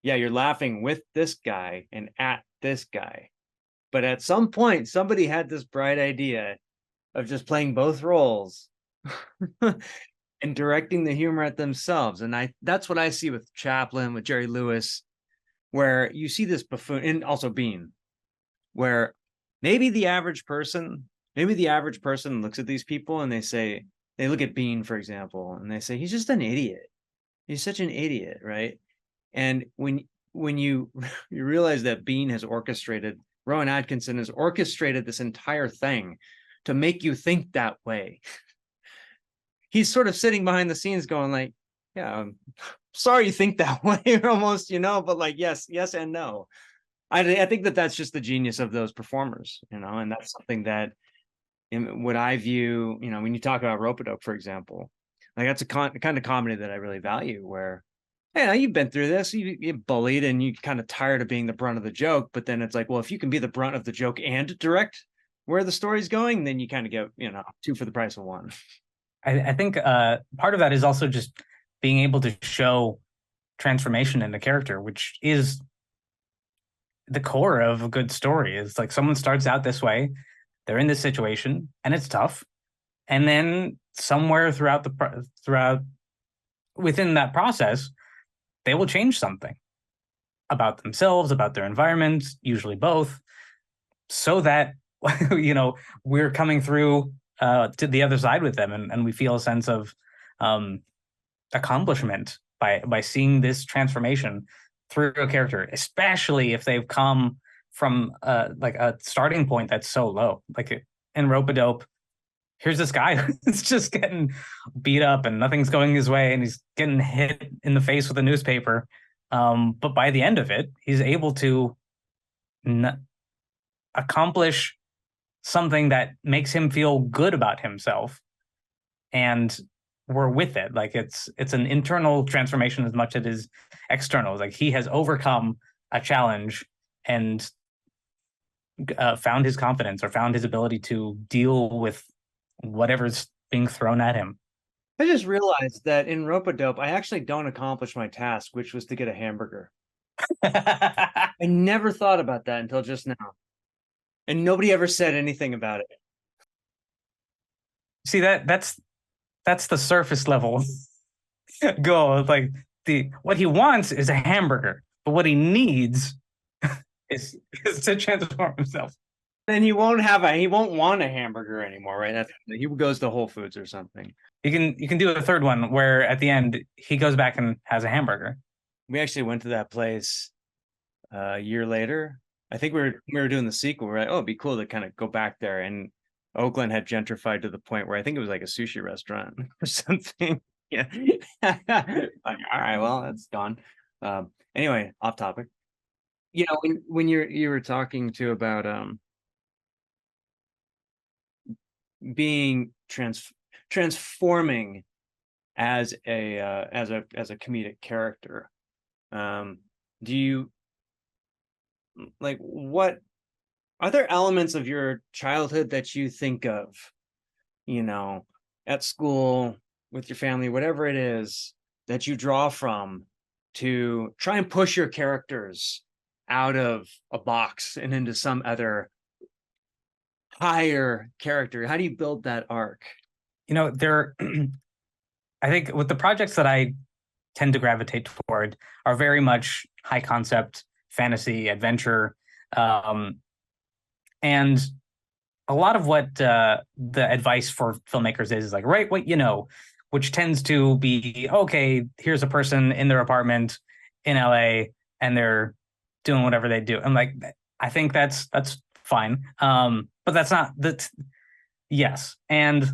yeah, you're laughing with this guy and at this guy, but at some point somebody had this bright idea of just playing both roles and directing the humor at themselves. And that's what I see with Chaplin, with Jerry Lewis, where you see this buffoon, and also Bean, where maybe the average person looks at these people and they look at Bean, for example, and they say, he's just an idiot. He's such an idiot, right? And when you you realize that Bean has orchestrated, Rowan Atkinson has orchestrated this entire thing to make you think that way. He's sort of sitting behind the scenes going like, yeah, I'm sorry you think that way, almost, but like, yes and no. I think that that's just the genius of those performers, and that's something that in what I view, when you talk about Rope-a-Dope, for example, like that's a kind of comedy that I really value, where, hey, you've been through this, you get bullied and you kind of tired of being the brunt of the joke, but then it's like, well, if you can be the brunt of the joke and direct where the story's going, then you kind of get, two for the price of one. I think part of that is also just being able to show transformation in the character, which is the core of a good story. It's like someone starts out this way, they're in this situation, and it's tough, and then somewhere throughout within that process, they will change something about themselves, about their environment, usually both, so that we're coming through to the other side with them, and we feel a sense of accomplishment by seeing this transformation through a character, especially if they've come from like a starting point that's so low. Like in Rope-a-Dope, here's this guy who's just getting beat up and nothing's going his way, and he's getting hit in the face with a newspaper. But by the end of it, he's able to accomplish something that makes him feel good about himself, and we're with it. Like it's an internal transformation as much as it is external. Like he has overcome a challenge and found his confidence or found his ability to deal with whatever's being thrown at him. I just realized that in Rope-a-Dope, I actually don't accomplish my task, which was to get a hamburger. I never thought about that until just now. And nobody ever said anything about it. See, that's the surface level go. Like what he wants is a hamburger, but what he needs is to transform himself. Then he won't want a hamburger anymore, right? He goes to Whole Foods or something. You can do a third one where at the end he goes back and has a hamburger. We actually went to that place a year later. I think we were doing the sequel. We're like, oh, it'd be cool to kind of go back there. And Oakland had gentrified to the point where I think it was like a sushi restaurant or something. Yeah. Like, all right, well, that's gone. Anyway, off topic. You know, when you were talking to about being transforming as a comedic character, do you like, what are there elements of your childhood that you think of, you know, at school, with your family, whatever it is, that you draw from to try and push your characters out of a box and into some other higher character? How do you build that arc? You know, I think with the projects that I tend to gravitate toward are very much high concept fantasy adventure, and a lot of what the advice for filmmakers is like, write what you know, which tends to be, okay, here's a person in their apartment in LA and they're doing whatever they do. I'm like, I think that's fine, but that's not that. Yes, and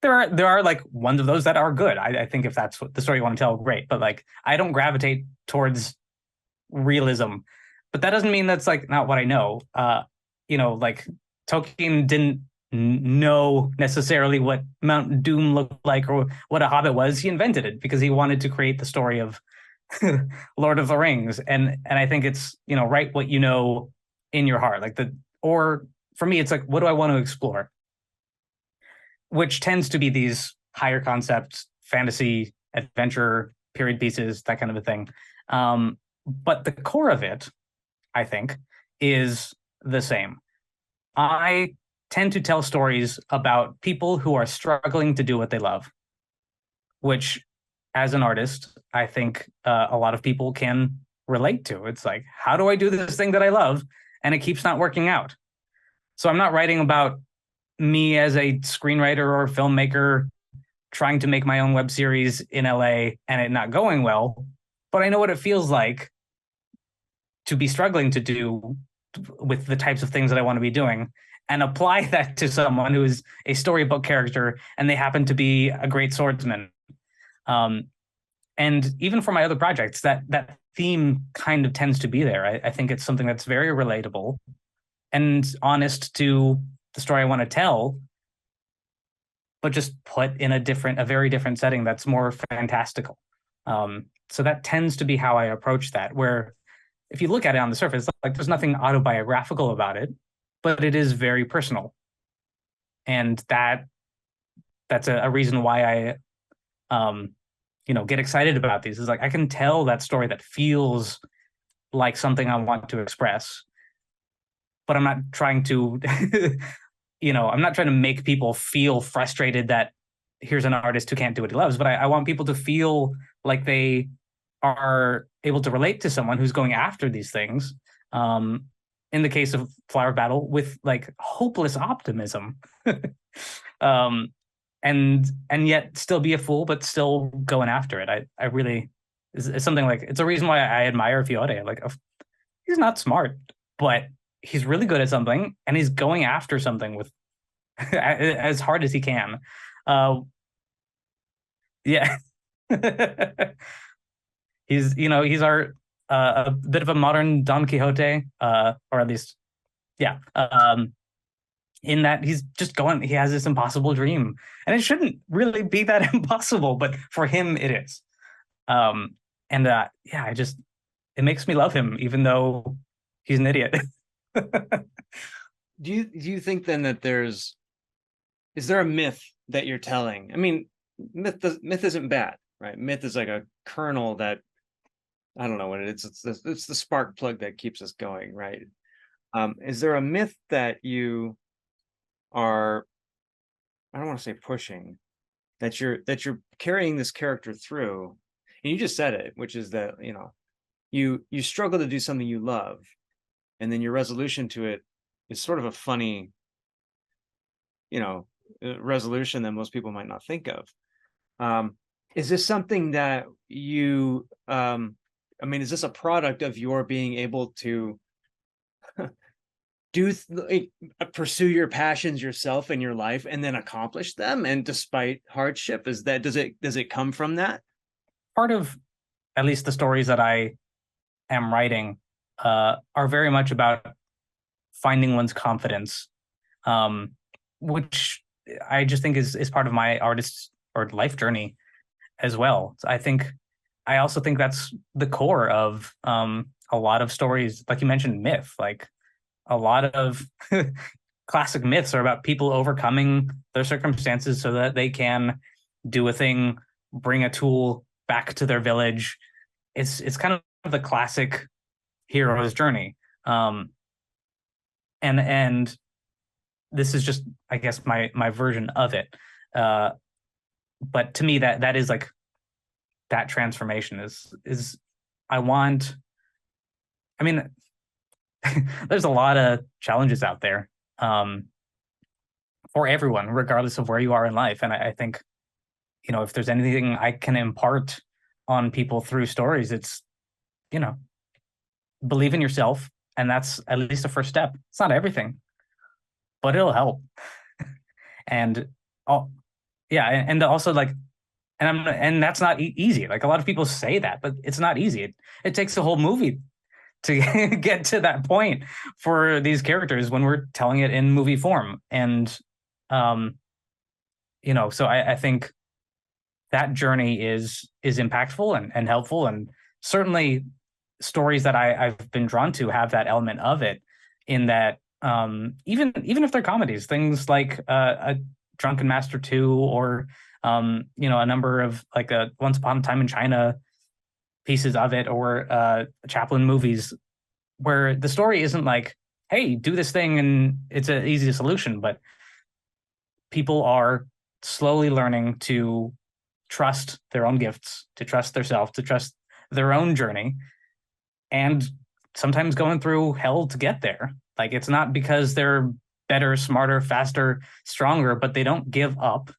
there are like ones of those that are good. I think if that's what the story you want to tell, great. But like, I don't gravitate towards realism, but that doesn't mean that's like not what I know. You know, like Tolkien didn't know necessarily what Mount Doom looked like or what a hobbit was. He invented it because he wanted to create the story of Lord of the Rings. And I think it's, you know, write what you know in your heart. Like or for me, it's like, what do I want to explore? Which tends to be these higher concept fantasy, adventure, period pieces, that kind of a thing. But the core of it, I think, is the same. I tend to tell stories about people who are struggling to do what they love, which, as an artist, I think a lot of people can relate to. It's like, how do I do this thing that I love and it keeps not working out? So I'm not writing about me as a screenwriter or filmmaker trying to make my own web series in LA and it not going well, but I know what it feels like to be struggling to do with the types of things that I want to be doing, and apply that to someone who is a storybook character and they happen to be a great swordsman. And even for my other projects, that theme kind of tends to be there. I think it's something that's very relatable and honest to the story I want to tell, but just put in a very different setting that's more fantastical. So that tends to be how I approach that, where if you look at it on the surface, like there's nothing autobiographical about it, but it is very personal. And that's a reason why I you know, get excited about these. Is like I can tell that story that feels like something I want to express, but I'm not trying to you know, I'm not trying to make people feel frustrated that here's an artist who can't do what he loves, but I want people to feel like they are able to relate to someone who's going after these things. In the case of Flower Battle, with like hopeless optimism, and yet still be a fool, but still going after it. I really, it's something like, it's a reason why I admire Fiore. Like, he's not smart, but he's really good at something, and he's going after something with as hard as he can. Yeah. He's, you know, he's our a bit of a modern Don Quixote, or at least, yeah. In that he's just going, he has this impossible dream, and it shouldn't really be that impossible, but for him it is. And yeah, it makes me love him, even though he's an idiot. Do you think then that is there a myth that you're telling? I mean, myth isn't bad, right? Myth is like a kernel that, I don't know what it is. It's the spark plug that keeps us going, right? Is there a myth that you are, I don't want to say pushing, that you're carrying this character through. And you just said it, which is that, you struggle to do something you love, and then your resolution to it is sort of a funny, resolution that most people might not think of. Is this something that you is this a product of your being able to pursue your passions yourself in your life and then accomplish them, and despite hardship? Does it come from that? Part of at least the stories that I am writing are very much about finding one's confidence, which I just think is part of my artist or life journey as well. I also think that's the core of a lot of stories, like you mentioned, myth. Like a lot of classic myths are about people overcoming their circumstances so that they can do a thing, bring a tool back to their village. It's kind of the classic hero's journey. And this is just, I guess, my version of it. But to me, that is like that transformation is I want. I mean, there's a lot of challenges out there for everyone, regardless of where you are in life. And I think, if there's anything I can impart on people through stories, it's, believe in yourself. And that's at least a first step. It's not everything, but it'll help. And yeah, and also like, and that's not easy. Like a lot of people say that, but it's not easy. It takes a whole movie to get to that point for these characters when we're telling it in movie form. And so I think that journey is impactful and helpful, and certainly stories that I've been drawn to have that element of it, in that even if they're comedies, things like a Drunken Master 2, or a number of like a Once Upon a Time in China pieces of it, or Chaplin movies, where the story isn't like, hey, do this thing and it's an easy solution, but people are slowly learning to trust their own gifts, to trust themselves, to trust their own journey, and sometimes going through hell to get there. Like, it's not because they're better, smarter, faster, stronger, but they don't give up.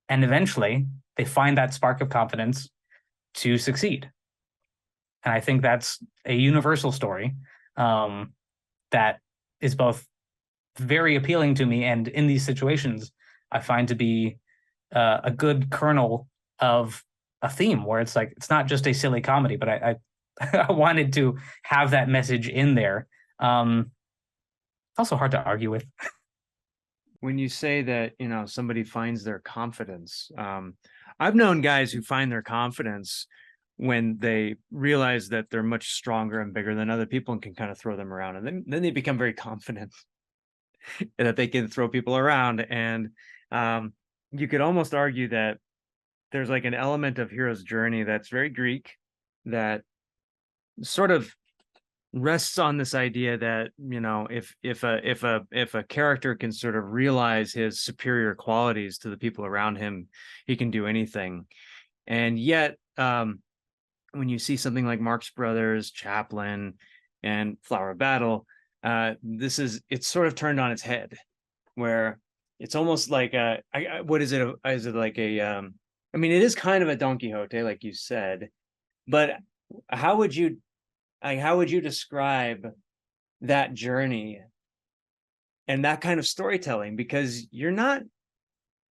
And eventually they find that spark of confidence to succeed. And I think that's a universal story that is both very appealing to me, and in these situations, I find to be a good kernel of a theme where it's like, it's not just a silly comedy, but I I wanted to have that message in there. It's also hard to argue with. When you say that, somebody finds their confidence, I've known guys who find their confidence when they realize that they're much stronger and bigger than other people and can kind of throw them around. And then they become very confident that they can throw people around. And you could almost argue that there's like an element of hero's journey that's very Greek, that sort of rests on this idea that, if a character can sort of realize his superior qualities to the people around him, he can do anything. And yet, when you see something like Marx Brothers, Chaplin, and Flower of Battle, it's sort of turned on its head, where it's almost like what is it? Is it like it is kind of a Don Quixote, like you said, but how would you describe that journey and that kind of storytelling? Because you're kind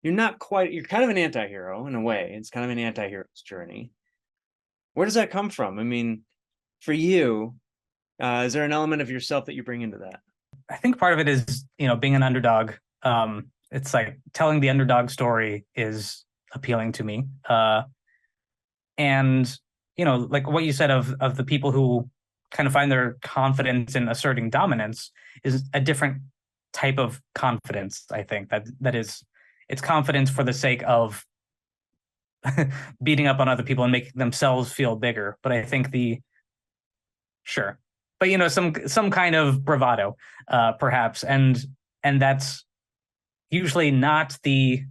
of an anti-hero in a way. It's kind of an anti-hero's journey. Where does that come from? I mean, for you, is there an element of yourself that you bring into that? I think part of it is, being an underdog. It's like telling the underdog story is appealing to me. And, like what you said of the people who kind of find their confidence in asserting dominance is a different type of confidence. I think that is, it's confidence for the sake of beating up on other people and making themselves feel bigger. But I think sure, but some kind of bravado, perhaps, and that's usually not the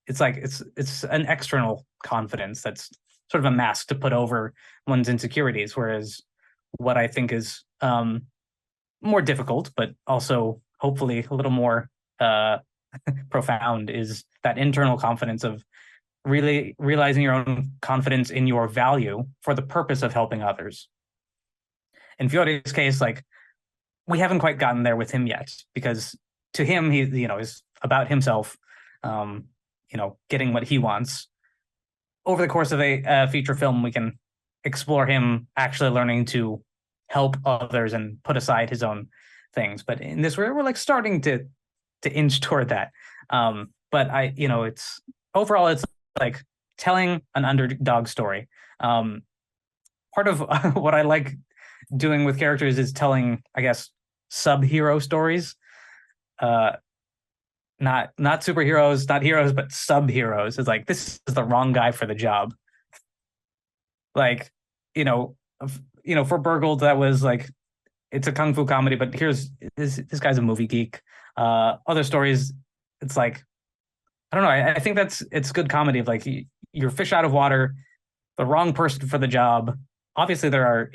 it's like it's an external confidence that's sort of a mask to put over one's insecurities. Whereas what I think is more difficult, but also hopefully a little more profound, is that internal confidence of really realizing your own confidence in your value for the purpose of helping others. In Fiore's case, like, we haven't quite gotten there with him yet, because to him, he, is about himself, getting what he wants. Over the course of a feature film, we can explore him actually learning to help others and put aside his own things. But in this, we're like starting to inch toward that. But it's overall, it's like telling an underdog story. Part of what I like doing with characters is telling, I guess, sub-hero stories. Not superheroes, not heroes, but sub-heroes. It's like, this is the wrong guy for the job. Like, for Burgled, that was like, it's a kung fu comedy, but here's this guy's a movie geek. Other stories, it's like, I don't know. I think it's good comedy of like, you're fish out of water, the wrong person for the job. Obviously, there are,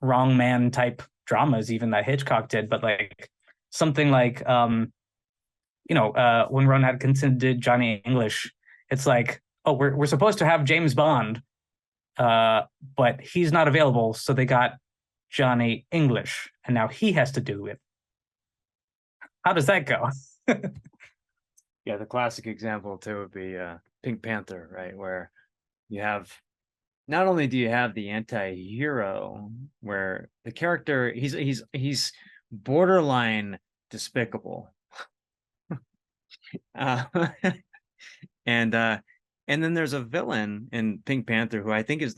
wrong man type dramas even that Hitchcock did, but like something like when Ron Atkinson did Johnny English, it's like, oh, we're supposed to have James Bond, but he's not available, so they got Johnny English, and now he has to do it. How does that go? Yeah, the classic example too would be Pink Panther, right? Where you have, not only do you have the anti-hero, where the character he's borderline despicable, and then there's a villain in Pink Panther who I think is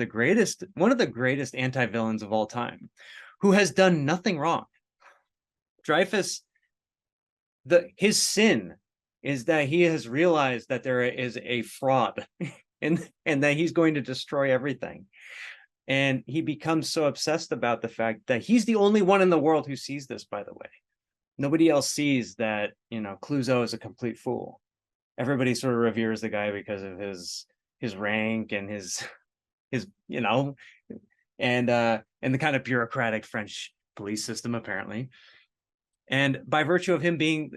one of the greatest anti-villains of all time, who has done nothing wrong. Dreyfus, his sin is that he has realized that there is a fraud and that he's going to destroy everything. And he becomes so obsessed about the fact that he's the only one in the world who sees this, by the way. Nobody else sees that, Clouseau is a complete fool. Everybody sort of reveres the guy because of his rank and his and the kind of bureaucratic French police system, apparently. And by virtue of him being,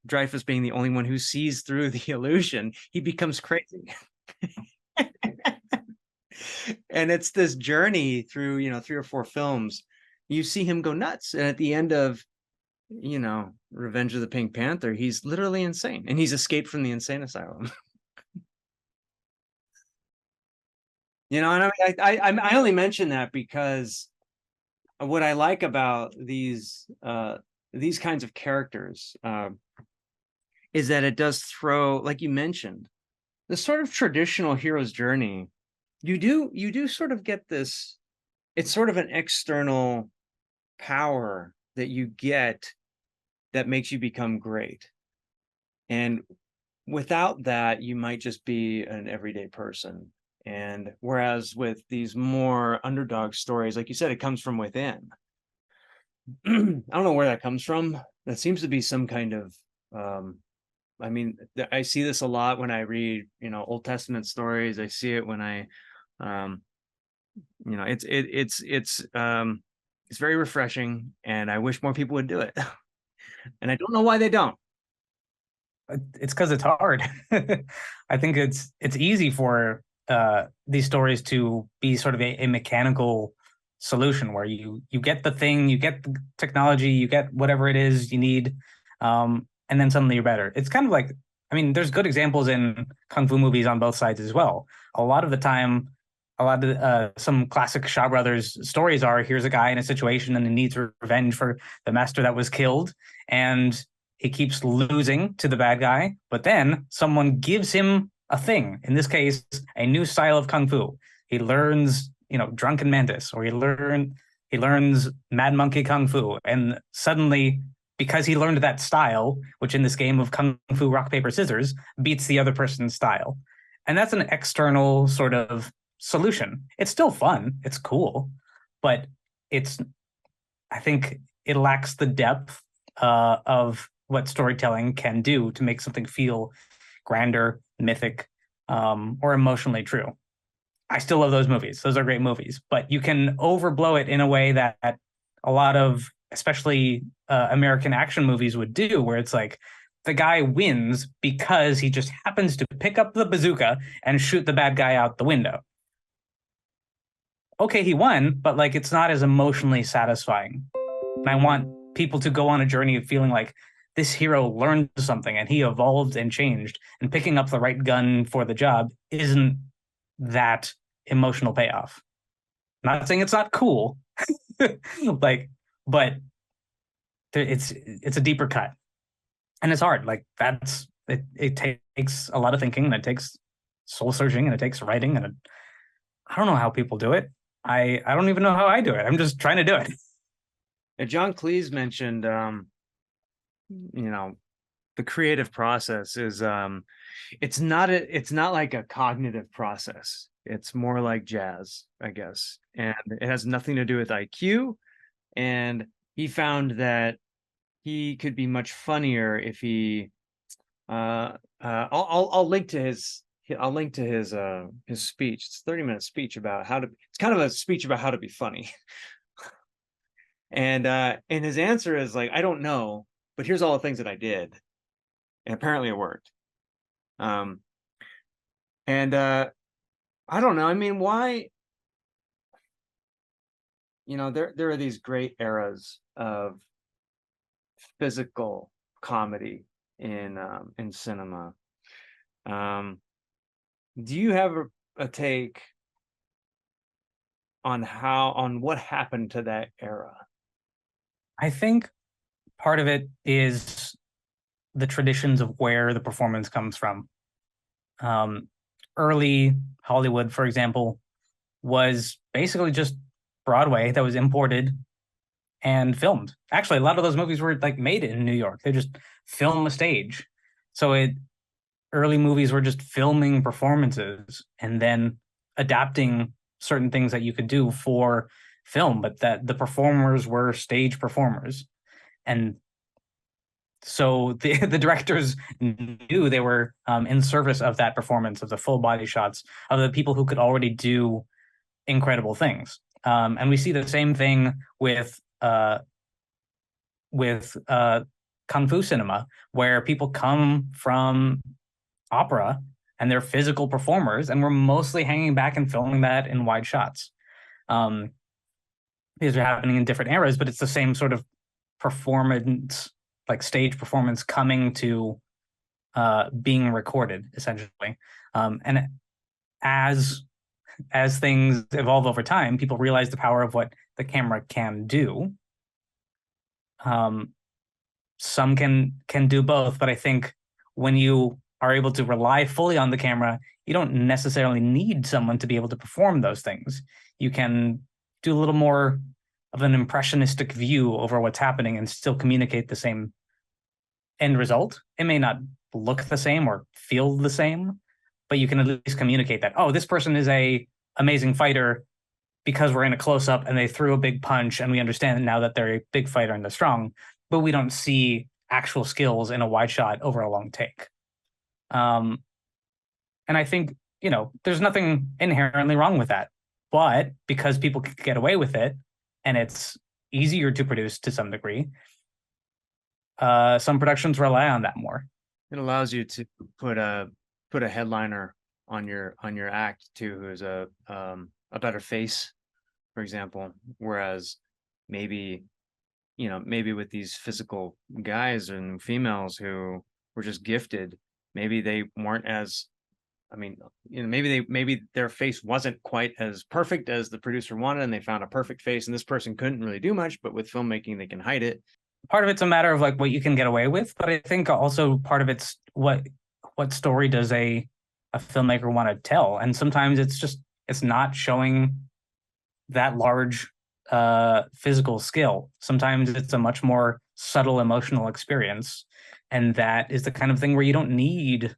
Dreyfus being the only one who sees through the illusion, he becomes crazy. And it's this journey through, 3 or 4 films. You see him go nuts. And at the end of, Revenge of the Pink Panther, he's literally insane. And he's escaped from the insane asylum. And I only mention that because what I like about these kinds of characters is that it does throw, like you mentioned, the sort of traditional hero's journey. You do sort of get this. It's sort of an external power that you get that makes you become great. And without that, you might just be an everyday person. And whereas with these more underdog stories, like you said, it comes from within. I don't know where that comes from. That seems to be some kind of, I see this a lot when I read, Old Testament stories. I see it when I, it's very refreshing, and I wish more people would do it. And I don't know why they don't. It's because it's hard. I think it's easy for these stories to be sort of a mechanical solution where you get the thing, you get the technology, you get whatever it is you need, and then suddenly you're better. It's kind of like, there's good examples in kung fu movies on both sides as well. A lot of the time, some classic Shaw Brothers stories are, here's a guy in a situation and he needs revenge for the master that was killed, and he keeps losing to the bad guy, but then someone gives him a thing. In this case, a new style of kung fu. He learns, Drunken Mantis, or he learns Mad Monkey Kung Fu, and suddenly, because he learned that style, which in this game of kung fu rock paper scissors beats the other person's style, and that's an external sort of solution. It's still fun, it's cool, but I think it lacks the depth of what storytelling can do to make something feel grander, mythic, or emotionally true. I still love those movies. Those are great movies, but you can overblow it in a way that a lot of, especially American action movies, would do, where it's like the guy wins because he just happens to pick up the bazooka and shoot the bad guy out the window. Okay, he won, but like it's not as emotionally satisfying. And I want people to go on a journey of feeling like this hero learned something and he evolved and changed, and picking up the right gun for the job isn't that emotional payoff. Not saying it's not cool, like, but it's a deeper cut, and it's hard. Like that's it. It takes a lot of thinking, and it takes soul searching, and it takes writing, and I don't know how people do it. I don't even know how I do it. I'm just trying to do it. And John Cleese mentioned, the creative process is, it's not like a cognitive process. It's more like jazz, I guess, and it has nothing to do with IQ. And he found that he could be much funnier if he, I'll link to his speech. It's a 30-minute speech about it's kind of a speech about how to be funny. And his answer is like, I don't know, but here's all the things that I did. And apparently it worked. I don't know. I mean, why? There are these great eras of physical comedy in cinema. Do you have a take on what happened to that era? I think part of it is the traditions of where the performance comes from. Early Hollywood, for example, was basically just Broadway that was imported and filmed. Actually, a lot of those movies were like made in New York. They just film a stage. So early movies were just filming performances and then adapting certain things that you could do for film, but that the performers were stage performers. And so the directors knew they were in service of that performance, of the full body shots, of the people who could already do incredible things. And we see the same thing with kung fu cinema, where people come from opera and they're physical performers, and we're mostly hanging back and filming that in wide shots. These are happening in different eras, but it's the same sort of performance, like stage performance coming to being recorded, essentially. And as things evolve over time, people realize the power of what the camera can do. Some can do both, but I think when you are able to rely fully on the camera, you don't necessarily need someone to be able to perform those things. You can do a little more of an impressionistic view over what's happening and still communicate the same end result. It may not look the same or feel the same, but you can at least communicate that, oh, this person is a amazing fighter because we're in a close-up and they threw a big punch, and we understand now that they're a big fighter and they're strong, but we don't see actual skills in a wide shot over a long take. And I think, there's nothing inherently wrong with that. But because people can get away with it and it's easier to produce to some degree, some productions rely on that more. It allows you to put a headliner on your act too, who's a better face, for example. Whereas maybe with these physical guys and females who were just gifted, maybe they weren't as, maybe their face wasn't quite as perfect as the producer wanted, and they found a perfect face, and this person couldn't really do much, but with filmmaking they can hide it. Part of it's a matter of like what you can get away with, but I think also part of it's what story does a filmmaker want to tell, and sometimes it's not showing that large physical skill. Sometimes it's a much more subtle emotional experience, and that is the kind of thing where you don't need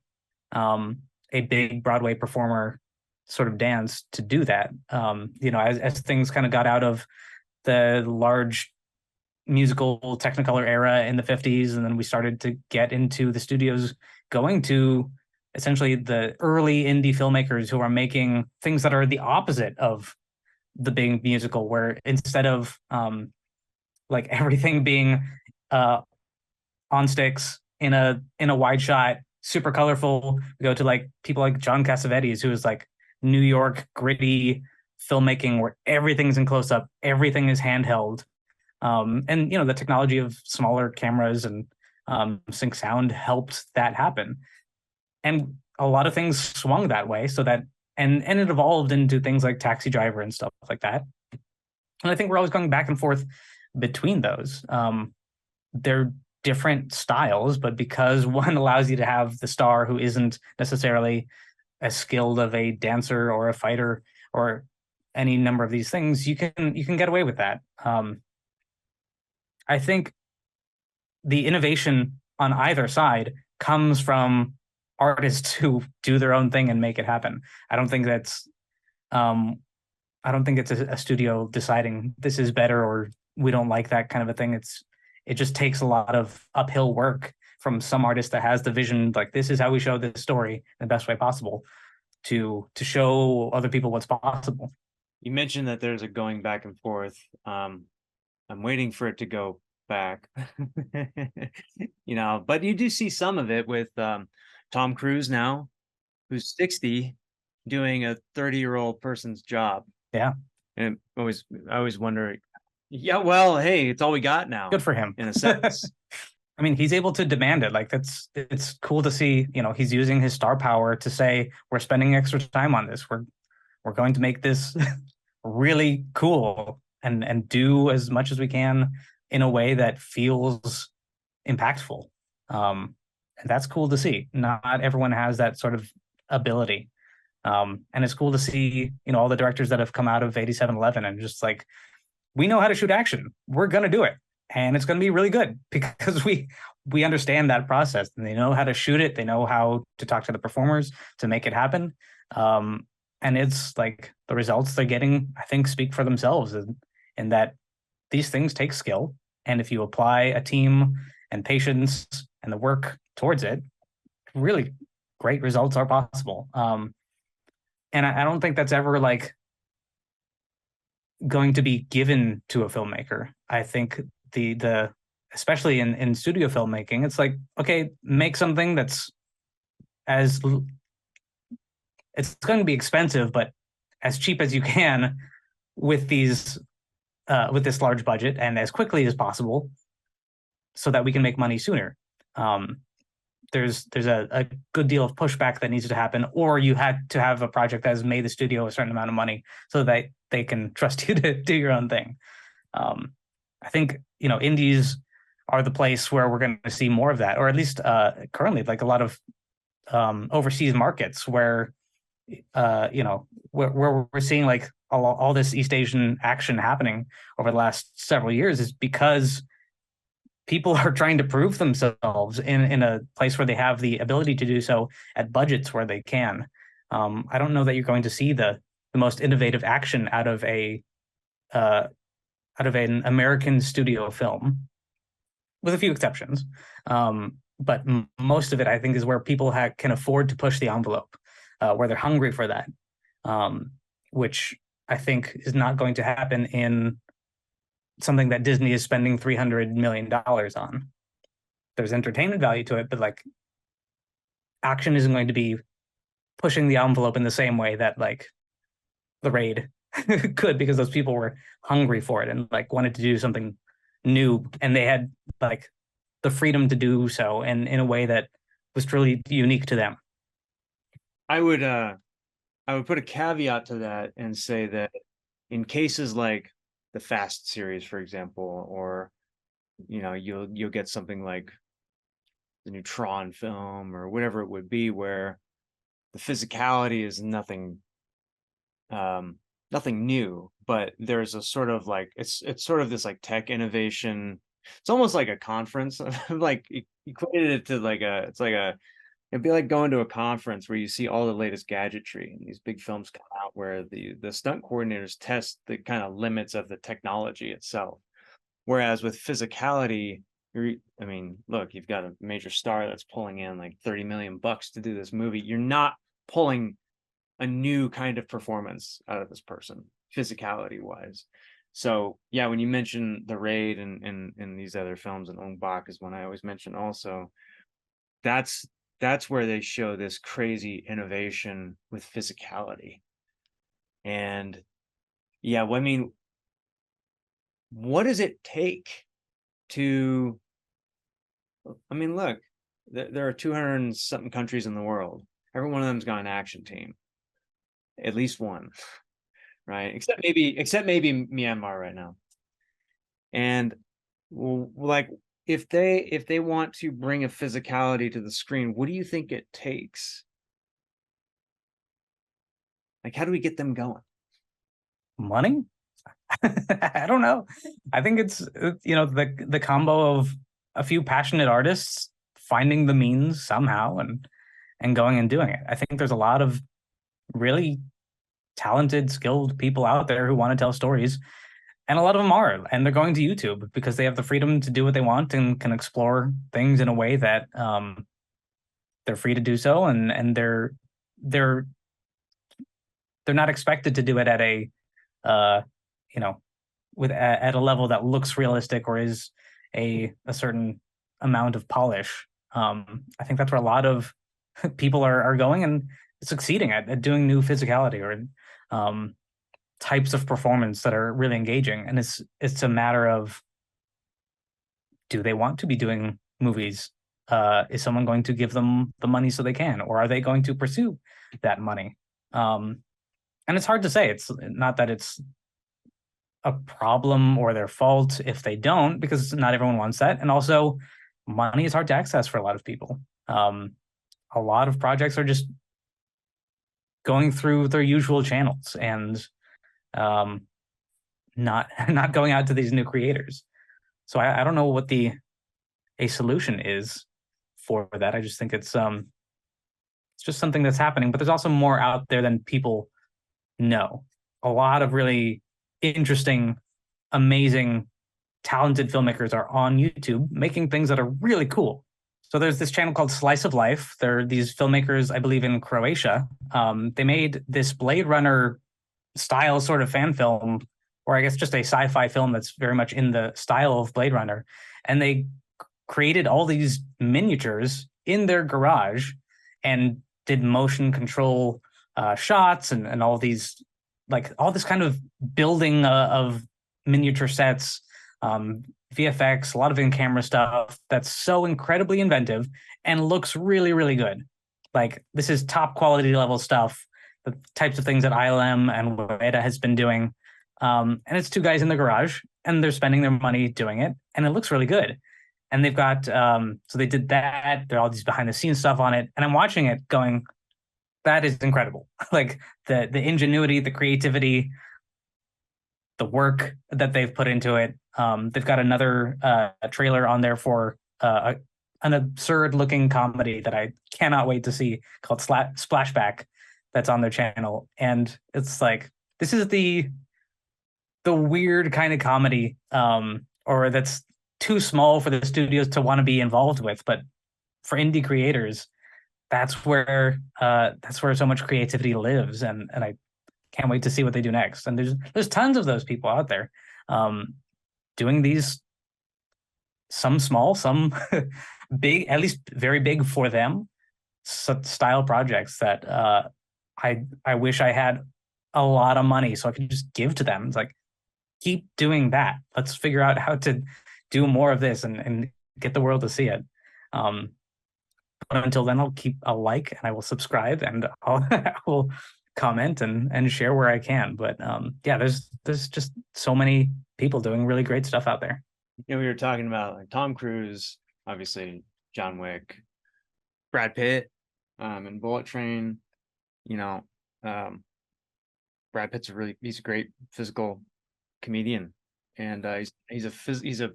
a big Broadway performer sort of dance to do that. As things kind of got out of the large musical Technicolor era in the 50s, and then we started to get into the studios going to essentially the early indie filmmakers who are making things that are the opposite of the big musical, where instead of like everything being uh on sticks in a wide shot, super colorful. We go to like people like John Cassavetes, who is like New York gritty filmmaking where everything's in close up, everything is handheld. And the technology of smaller cameras and sync sound helped that happen. And a lot of things swung that way, so that and it evolved into things like Taxi Driver and stuff like that. And I think we're always going back and forth between those. They're different styles, but because one allows you to have the star who isn't necessarily as skilled of a dancer or a fighter or any number of these things, you can get away with that. I think the innovation on either side comes from artists who do their own thing and make it happen. I don't think that's I don't think it's a studio deciding this is better or we don't like that kind of a thing. It just takes a lot of uphill work from some artist that has the vision, like this is how we show this story in the best way possible, to show other people what's possible. You mentioned that there's a going back and forth. I'm waiting for it to go back. But you do see some of it with Tom Cruise now, who's 60, doing a 30-year-old person's job. Yeah. And I always wonder, yeah, well, hey, it's all we got now. Good for him. In a sense. I mean, he's able to demand it. Like it's cool to see, he's using his star power to say, we're spending extra time on this. We're going to make this really cool and do as much as we can in a way that feels impactful. And that's cool to see. Not everyone has that sort of ability. And it's cool to see, all the directors that have come out of 8711 and just like, we know how to shoot action. We're going to do it. And it's going to be really good because we understand that process and they know how to shoot it. They know how to talk to the performers to make it happen. And it's like the results they're getting, I think, speak for themselves in that these things take skill. And if you apply a team and patience and the work towards it, really great results are possible. And I don't think that's ever like going to be given to a filmmaker. I think the especially in studio filmmaking, it's like, okay, make something that's it's going to be expensive, but as cheap as you can with these with this large budget and as quickly as possible so that we can make money sooner. There's a good deal of pushback that needs to happen, or you had to have a project that has made the studio a certain amount of money so that they can trust you to do your own thing. I think, indies are the place where we're going to see more of that, or at least currently, like a lot of overseas markets where, where we're seeing like all this East Asian action happening over the last several years is because people are trying to prove themselves in a place where they have the ability to do so at budgets where they can. I don't know that you're going to see the most innovative action out of an American studio film, with a few exceptions. But most of it, I think, is where people can afford to push the envelope, where they're hungry for that, which I think is not going to happen in something that Disney is spending $300 million on. There's entertainment value to it, but like action isn't going to be pushing the envelope in the same way that like The Raid could, because those people were hungry for it and like wanted to do something new, and they had like the freedom to do so and in a way that was truly unique to them. I would put a caveat to that and say that in cases like the Fast series, for example, or you'll get something like the new Tron film or whatever it would be, where the physicality is nothing new, but there's a sort of like it's sort of this like tech innovation. It's almost like a conference. Like equated it to like it'd be like going to a conference where you see all the latest gadgetry and these big films come out where the stunt coordinators test the kind of limits of the technology itself. Whereas with physicality, I mean, look, you've got a major star that's pulling in like $30 million to do this movie. You're not pulling a new kind of performance out of this person, physicality wise. So yeah, when you mention The Raid and these other films, and Ong Bak is one I always mention also, that's where they show this crazy innovation with physicality. And yeah, well, I mean, what does it take to, I mean, look, there are 200 and something countries in the world. Every one of them's got an action team, at least one, right? Except maybe Myanmar right now. And like, if they want to bring a physicality to the screen, what do you think it takes? Like, how do we get them going? Money? I don't know. I think it's the combo of a few passionate artists finding the means somehow and going and doing it. I think there's a lot of really talented, skilled people out there who want to tell stories, and a lot of them are, and they're going to YouTube because they have the freedom to do what they want and can explore things in a way that they're free to do so, and they're not expected to do it at a uh, you know at a level that looks realistic or is a certain amount of polish. I think that's where a lot of people are going and succeeding at doing new physicality or types of performance that are really engaging. And it's a matter of, do they want to be doing movies? Is someone going to give them the money so they can, or are they going to pursue that money? And it's hard to say. It's not that it's a problem or their fault if they don't, because not everyone wants that. And also, money is hard to access for a lot of people. A lot of projects are just going through their usual channels and not going out to these new creators. So I don't know what a solution is for that. I just think it's just something that's happening. But there's also more out there than people know. A lot of really interesting, amazing, talented filmmakers are on YouTube making things that are really cool. So there's this channel called Slice of Life. There are these filmmakers, I believe, in Croatia. They made this Blade Runner style sort of fan film, or I guess just a sci-fi film that's very much in the style of Blade Runner. And they created all these miniatures in their garage and did motion control shots and all these, like all this kind of building of miniature sets, VFX, a lot of in-camera stuff that's so incredibly inventive and looks really, really good. Like, this is top quality level stuff, the types of things that ILM and Weta has been doing. And it's two guys in the garage, and they're spending their money doing it, and it looks really good. And they've got, so they did that. There are all these behind the scenes stuff on it. And I'm watching it going, that is incredible. Like the ingenuity, the creativity, the work that they've put into it. They've got another trailer on there for an absurd looking comedy that I cannot wait to see called Splashback, that's on their channel. And it's like, this is the weird kind of comedy, or that's too small for the studios to want to be involved with, but for indie creators, that's where so much creativity lives, and I can't wait to see what they do next. And there's tons of those people out there, doing these, some small, some big, at least very big for them, style projects that I wish I had a lot of money so I could just give to them. It's like, keep doing that. Let's figure out how to do more of this and get the world to see it. But until then, I'll like, and I will subscribe, and I will comment and share where I can. But yeah, there's just so many people doing really great stuff out there. We were talking about like Tom Cruise, obviously John Wick, Brad Pitt, and Bullet Train. Brad Pitt's he's a great physical comedian, and he's a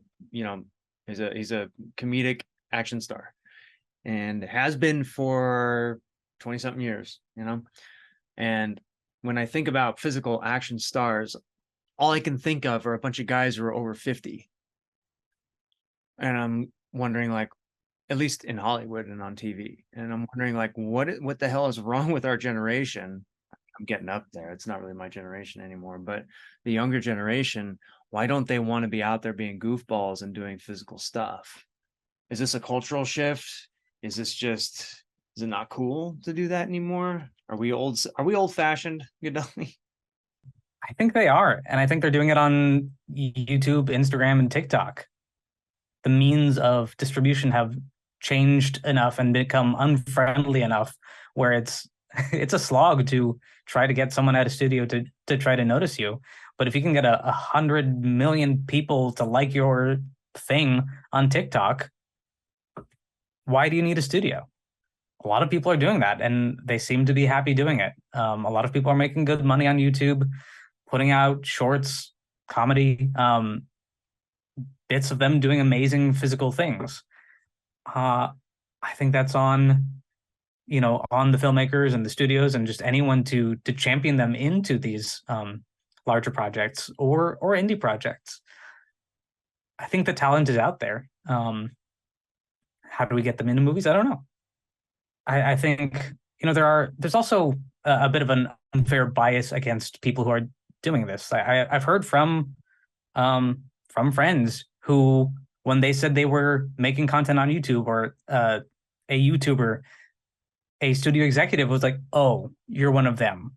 comedic action star, and has been for 20 something years. And when I think about physical action stars, all I can think of are a bunch of guys who are over 50, And I'm wondering, like, at least in Hollywood and on TV, and I'm wondering, like, what the hell is wrong with our generation? I'm getting up there. It's not really my generation anymore, but the younger generation, why don't they want to be out there being goofballs and doing physical stuff? Is this a cultural shift? Is this just, is it not cool to do that anymore? Are we old fashioned, Gedaly? I think they are, and I think they're doing it on YouTube, Instagram, and TikTok. The means of distribution have changed enough and become unfriendly enough where it's a slog to try to get someone at a studio to try to notice you. But if you can get 100 million people to like your thing on TikTok, why do you need a studio? A lot of people are doing that, and they seem to be happy doing it. A lot of people are making good money on YouTube, putting out shorts, comedy, bits of them doing amazing physical things. I think that's on on the filmmakers and the studios and just anyone to champion them into these larger projects or indie projects. I think the talent is out there. How do we get them into movies? I don't know. I think there's also a bit of an unfair bias against people who are doing this. I've heard from friends who, when they said they were making content on YouTube or a YouTuber, a studio executive was like, "Oh, you're one of them."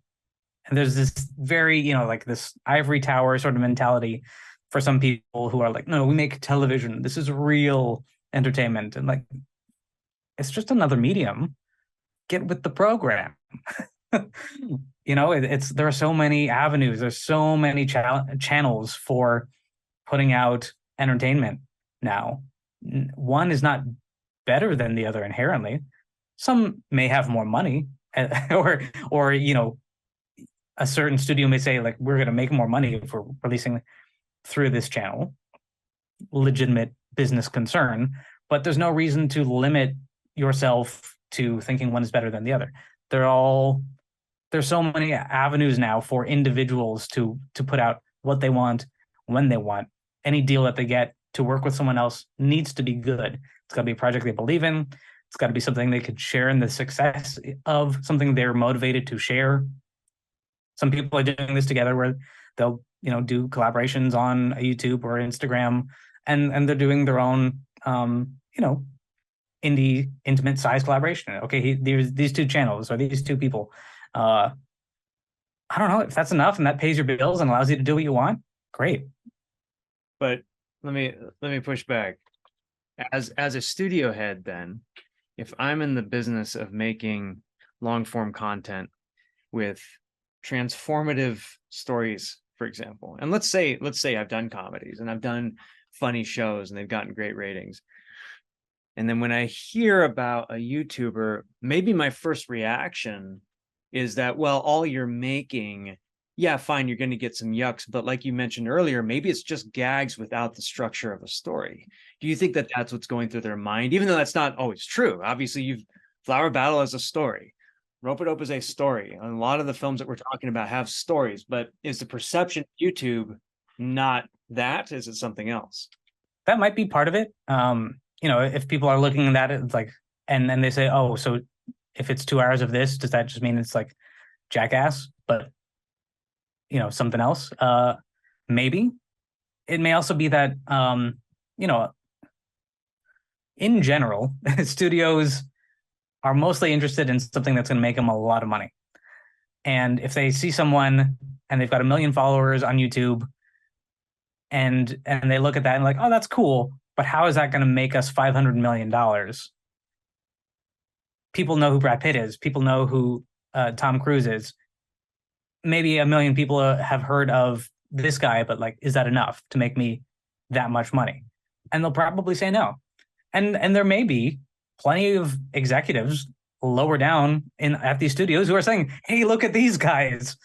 And there's this very, like this ivory tower sort of mentality for some people who are like, "No, we make television. This is real entertainment." And like, it's just another medium. Get with the program. There are so many avenues. There's so many channels for putting out entertainment now. One is not better than the other inherently. Some may have more money, or a certain studio may say like, we're going to make more money if we're releasing through this channel. Legitimate business concern, but there's no reason to limit yourself to thinking one is better than the other. There's so many avenues now for individuals to put out what they want when they want. Any deal that they get to work with someone else needs to be good. It's got to be a project they believe in. It's got to be something they could share in the success of, something they're motivated to share. Some people are doing this together where they'll do collaborations on YouTube or Instagram, and they're doing their own indie intimate size collaboration. Okay, there's these two channels or these two people. I don't know if that's enough and that pays your bills and allows you to do what you want. Great. But let me push back. As a studio head, then, if I'm in the business of making long form content with transformative stories, for example, and let's say I've done comedies and I've done funny shows and they've gotten great ratings. And then when I hear about a YouTuber, maybe my first reaction is that, well, all you're making, yeah, fine, you're going to get some yucks, but like you mentioned earlier, maybe it's just gags without the structure of a story. Do you think that that's what's going through their mind, even though that's not always true? Obviously, Flower Battle is a story. Rope-a-Dope is a story. And a lot of the films that we're talking about have stories, but is the perception of YouTube not that? Is it something else? That might be part of it. If people are looking at that, it's like, and they say, oh, so if it's 2 hours of this, does that just mean it's like Jackass, but something else? Maybe. It may also be that in general, studios are mostly interested in something that's going to make them a lot of money. And if they see someone and they've got 1 million followers on YouTube, and they look at that and like, oh, that's cool, but how is that going to make us $500 million? People know who Brad Pitt is. People know who Tom Cruise is. Maybe 1 million people have heard of this guy, but like, is that enough to make me that much money? And they'll probably say no. And there may be plenty of executives lower down at these studios who are saying, hey, look at these guys.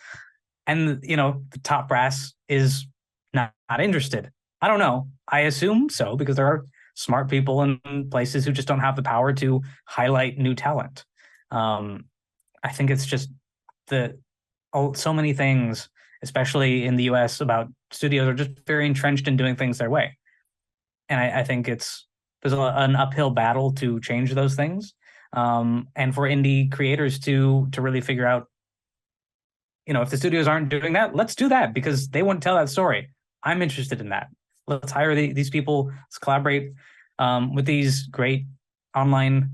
And, the top brass is not interested. I don't know. I assume so, because there are smart people in places who just don't have the power to highlight new talent. I think it's just so many things, especially in the US, about studios are just very entrenched in doing things their way. and I think there's an uphill battle to change those things, and for indie creators to really figure out, if the studios aren't doing that, let's do that because they won't tell that story. I'm interested in that. Let's hire these people. Let's collaborate with these great online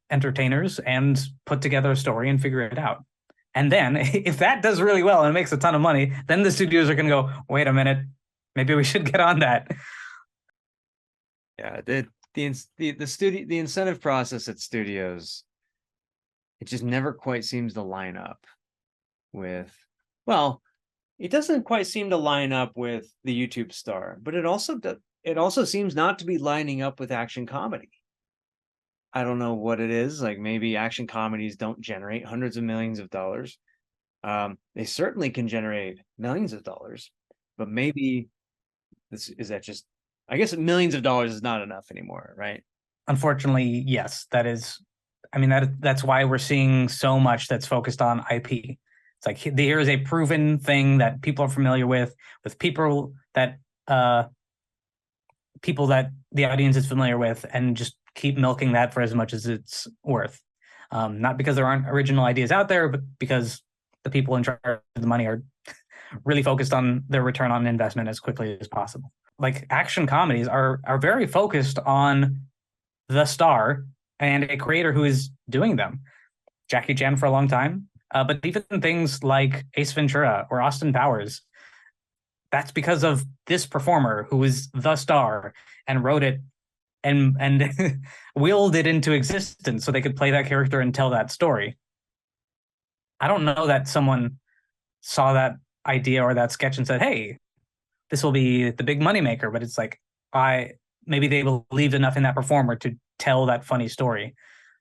entertainers and put together a story and figure it out. And then if that does really well and makes a ton of money, then the studios are going to go, wait a minute, maybe we should get on that. Yeah, the incentive process at studios, it just never quite seems to line up with, well, it doesn't quite seem to line up with the YouTube star, but it also seems not to be lining up with action comedy. I don't know what it is. Like maybe action comedies don't generate hundreds of millions of dollars. They certainly can generate millions of dollars, but maybe is that just, I guess millions of dollars is not enough anymore, right? Unfortunately, yes, that is. I mean, that's why we're seeing so much that's focused on IP. It's like here is a proven thing that people are familiar with people that the audience is familiar with, and just keep milking that for as much as it's worth. Not because there aren't original ideas out there, but because the people in charge of the money are really focused on their return on investment as quickly as possible. Like action comedies are very focused on the star and a creator who is doing them. Jackie Chan for a long time, but even things like Ace Ventura or Austin Powers, that's because of this performer who is the star and wrote it and willed it into existence so they could play that character and tell that story. I don't know that someone saw that idea or that sketch and said, "Hey, this will be the big moneymaker," but it's like maybe they believed enough in that performer to tell that funny story.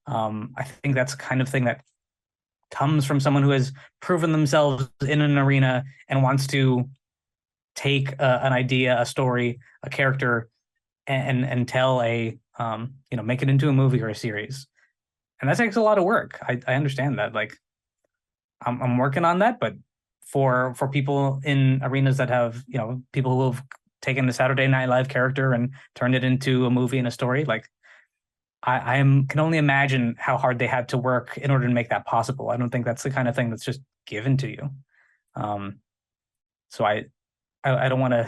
I think that's the kind of thing that comes from someone who has proven themselves in an arena and wants to take an idea, a story, a character, and tell make it into a movie or a series. And that takes a lot of work. I understand that. Like I'm working on that, but for people in arenas that have, people who have taken the Saturday Night Live character and turned it into a movie and a story, like I can only imagine how hard they had to work in order to make that possible. I don't think that's the kind of thing that's just given to you. So I don't want to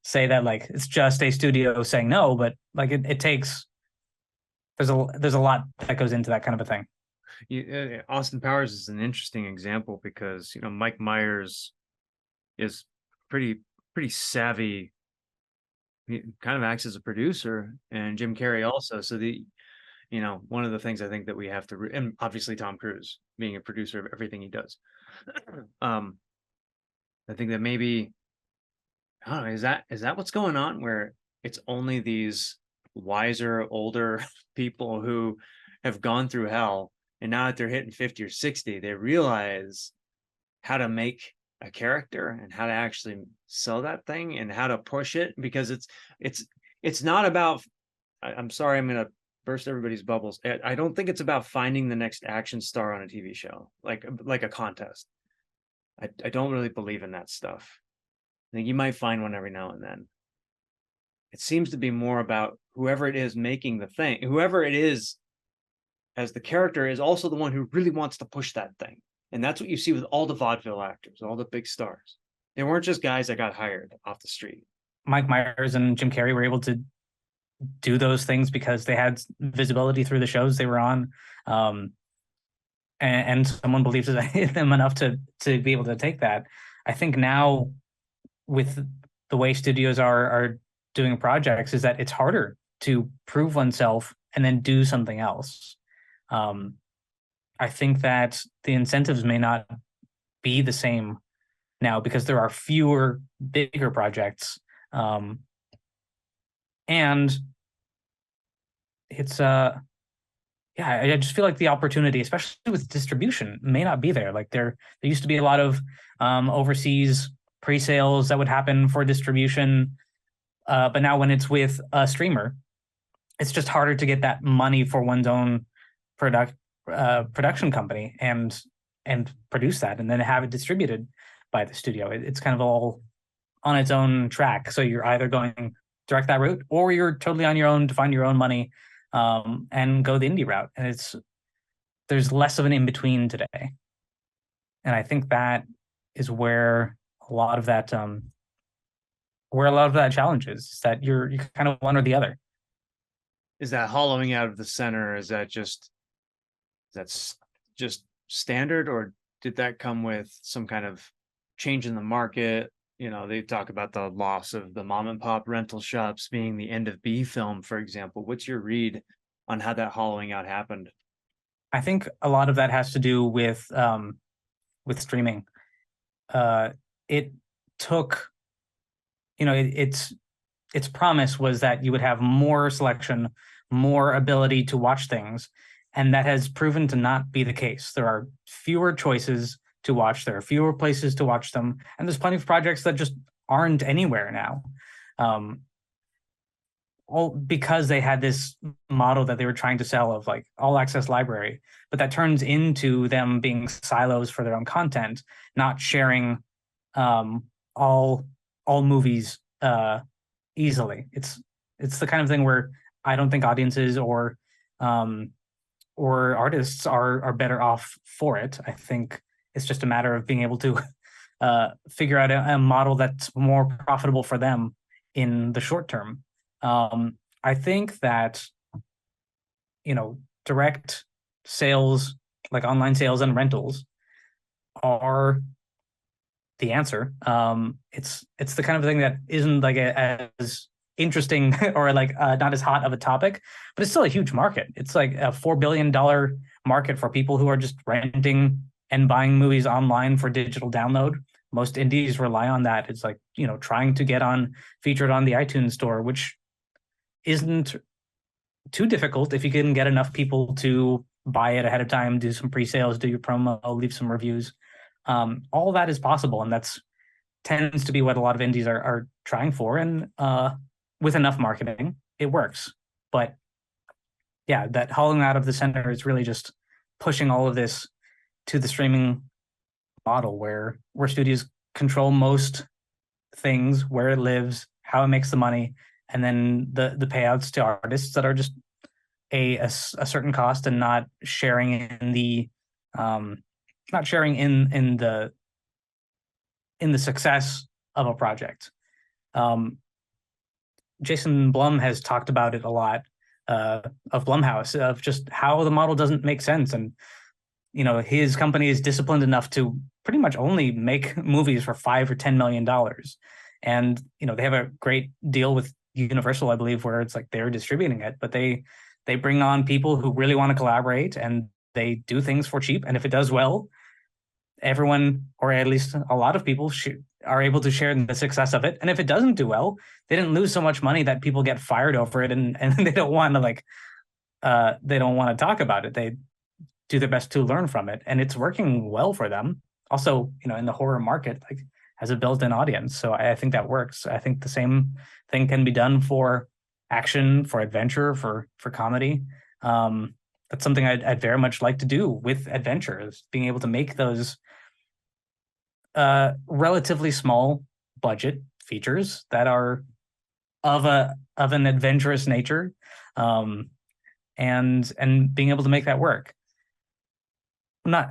say that like it's just a studio saying no, but like it takes, there's a lot that goes into that kind of a thing. Austin Powers is an interesting example because Mike Myers is pretty savvy. He kind of acts as a producer, and Jim Carrey also. So one of the things I think that we have to, and obviously Tom Cruise being a producer of everything he does. I think that maybe, I don't know, is that what's going on, where it's only these wiser, older people who have gone through hell, and now that they're hitting 50 or 60, they realize how to make a character and how to actually sell that thing and how to push it, because it's not about, I'm sorry, I'm going to burst everybody's bubbles. I don't think it's about finding the next action star on a TV show, like a contest. I don't really believe in that stuff. I think you might find one every now and then. It seems to be more about whoever it is making the thing, whoever it is as the character is also the one who really wants to push that thing. And that's what you see with all the vaudeville actors, all the big stars. They weren't just guys that got hired off the street. Mike Myers and Jim Carrey were able to do those things because they had visibility through the shows they were on. And someone believes in them enough to be able to take that. I think now with the way studios are doing projects is that it's harder to prove oneself and then do something else. I think that the incentives may not be the same now because there are fewer bigger projects. And it's I just feel like the opportunity, especially with distribution, may not be there. Like there used to be a lot of overseas pre-sales that would happen for distribution, but now when it's with a streamer, it's just harder to get that money for one's own production company and produce that and then have it distributed by the studio. It's kind of all on its own track. So you're either going direct that route, or you're totally on your own to find your own money, and go the indie route. And there's less of an in between today, and I think that is where a lot of that challenge is that you're kind of one or the other. Is that hollowing out of the center? That's just standard, or did that come with some kind of change in the market? They talk about the loss of the mom and pop rental shops being the end of B film, for example. What's your read on how that hollowing out happened? I think a lot of that has to do with streaming. It took, its promise was that you would have more selection, more ability to watch things, and that has proven to not be the case. There are fewer choices to watch, there are fewer places to watch them, and there's plenty of projects that just aren't anywhere now. All because they had this model that they were trying to sell of like all access library, but that turns into them being silos for their own content, not sharing all movies easily. It's the kind of thing where I don't think audiences or artists are better off for it. I think it's just a matter of being able to figure out a model that's more profitable for them in the short term. I think that, direct sales, like online sales and rentals, are the answer. It's the kind of thing that isn't like as interesting or like not as hot of a topic, but it's still a huge market. It's like a $4 billion market for people who are just renting and buying movies online for digital download. Most indies rely on that. It's like, trying to get featured on the iTunes store, which isn't too difficult if you can get enough people to buy it ahead of time, do some pre-sales, do your promo, leave some reviews. All that is possible, and that's tends to be what a lot of indies are trying for. And with enough marketing, it works. But yeah, that hollowing out of the center is really just pushing all of this to the streaming model, where studios control most things, where it lives, how it makes the money, and then the payouts to artists that are just a certain cost, and not sharing in the success of a project. Jason Blum has talked about it a lot, of Blumhouse, of just how the model doesn't make sense. And, his company is disciplined enough to pretty much only make movies for $5 or $10 million. And, they have a great deal with Universal, I believe, where it's like they're distributing it, but they bring on people who really want to collaborate, and they do things for cheap. And if it does well, everyone, or at least a lot of people, are able to share in the success of it. And if it doesn't do well, they didn't lose so much money that people get fired over it, and they don't want to talk about it. They do their best to learn from it, and it's working well for them. Also, in the horror market, like, has a built-in audience, so I think that works. I think the same thing can be done for action, for adventure, for comedy. That's something I'd very much like to do with adventure, is being able to make those relatively small budget features that are of an adventurous nature, and being able to make that work. I'm not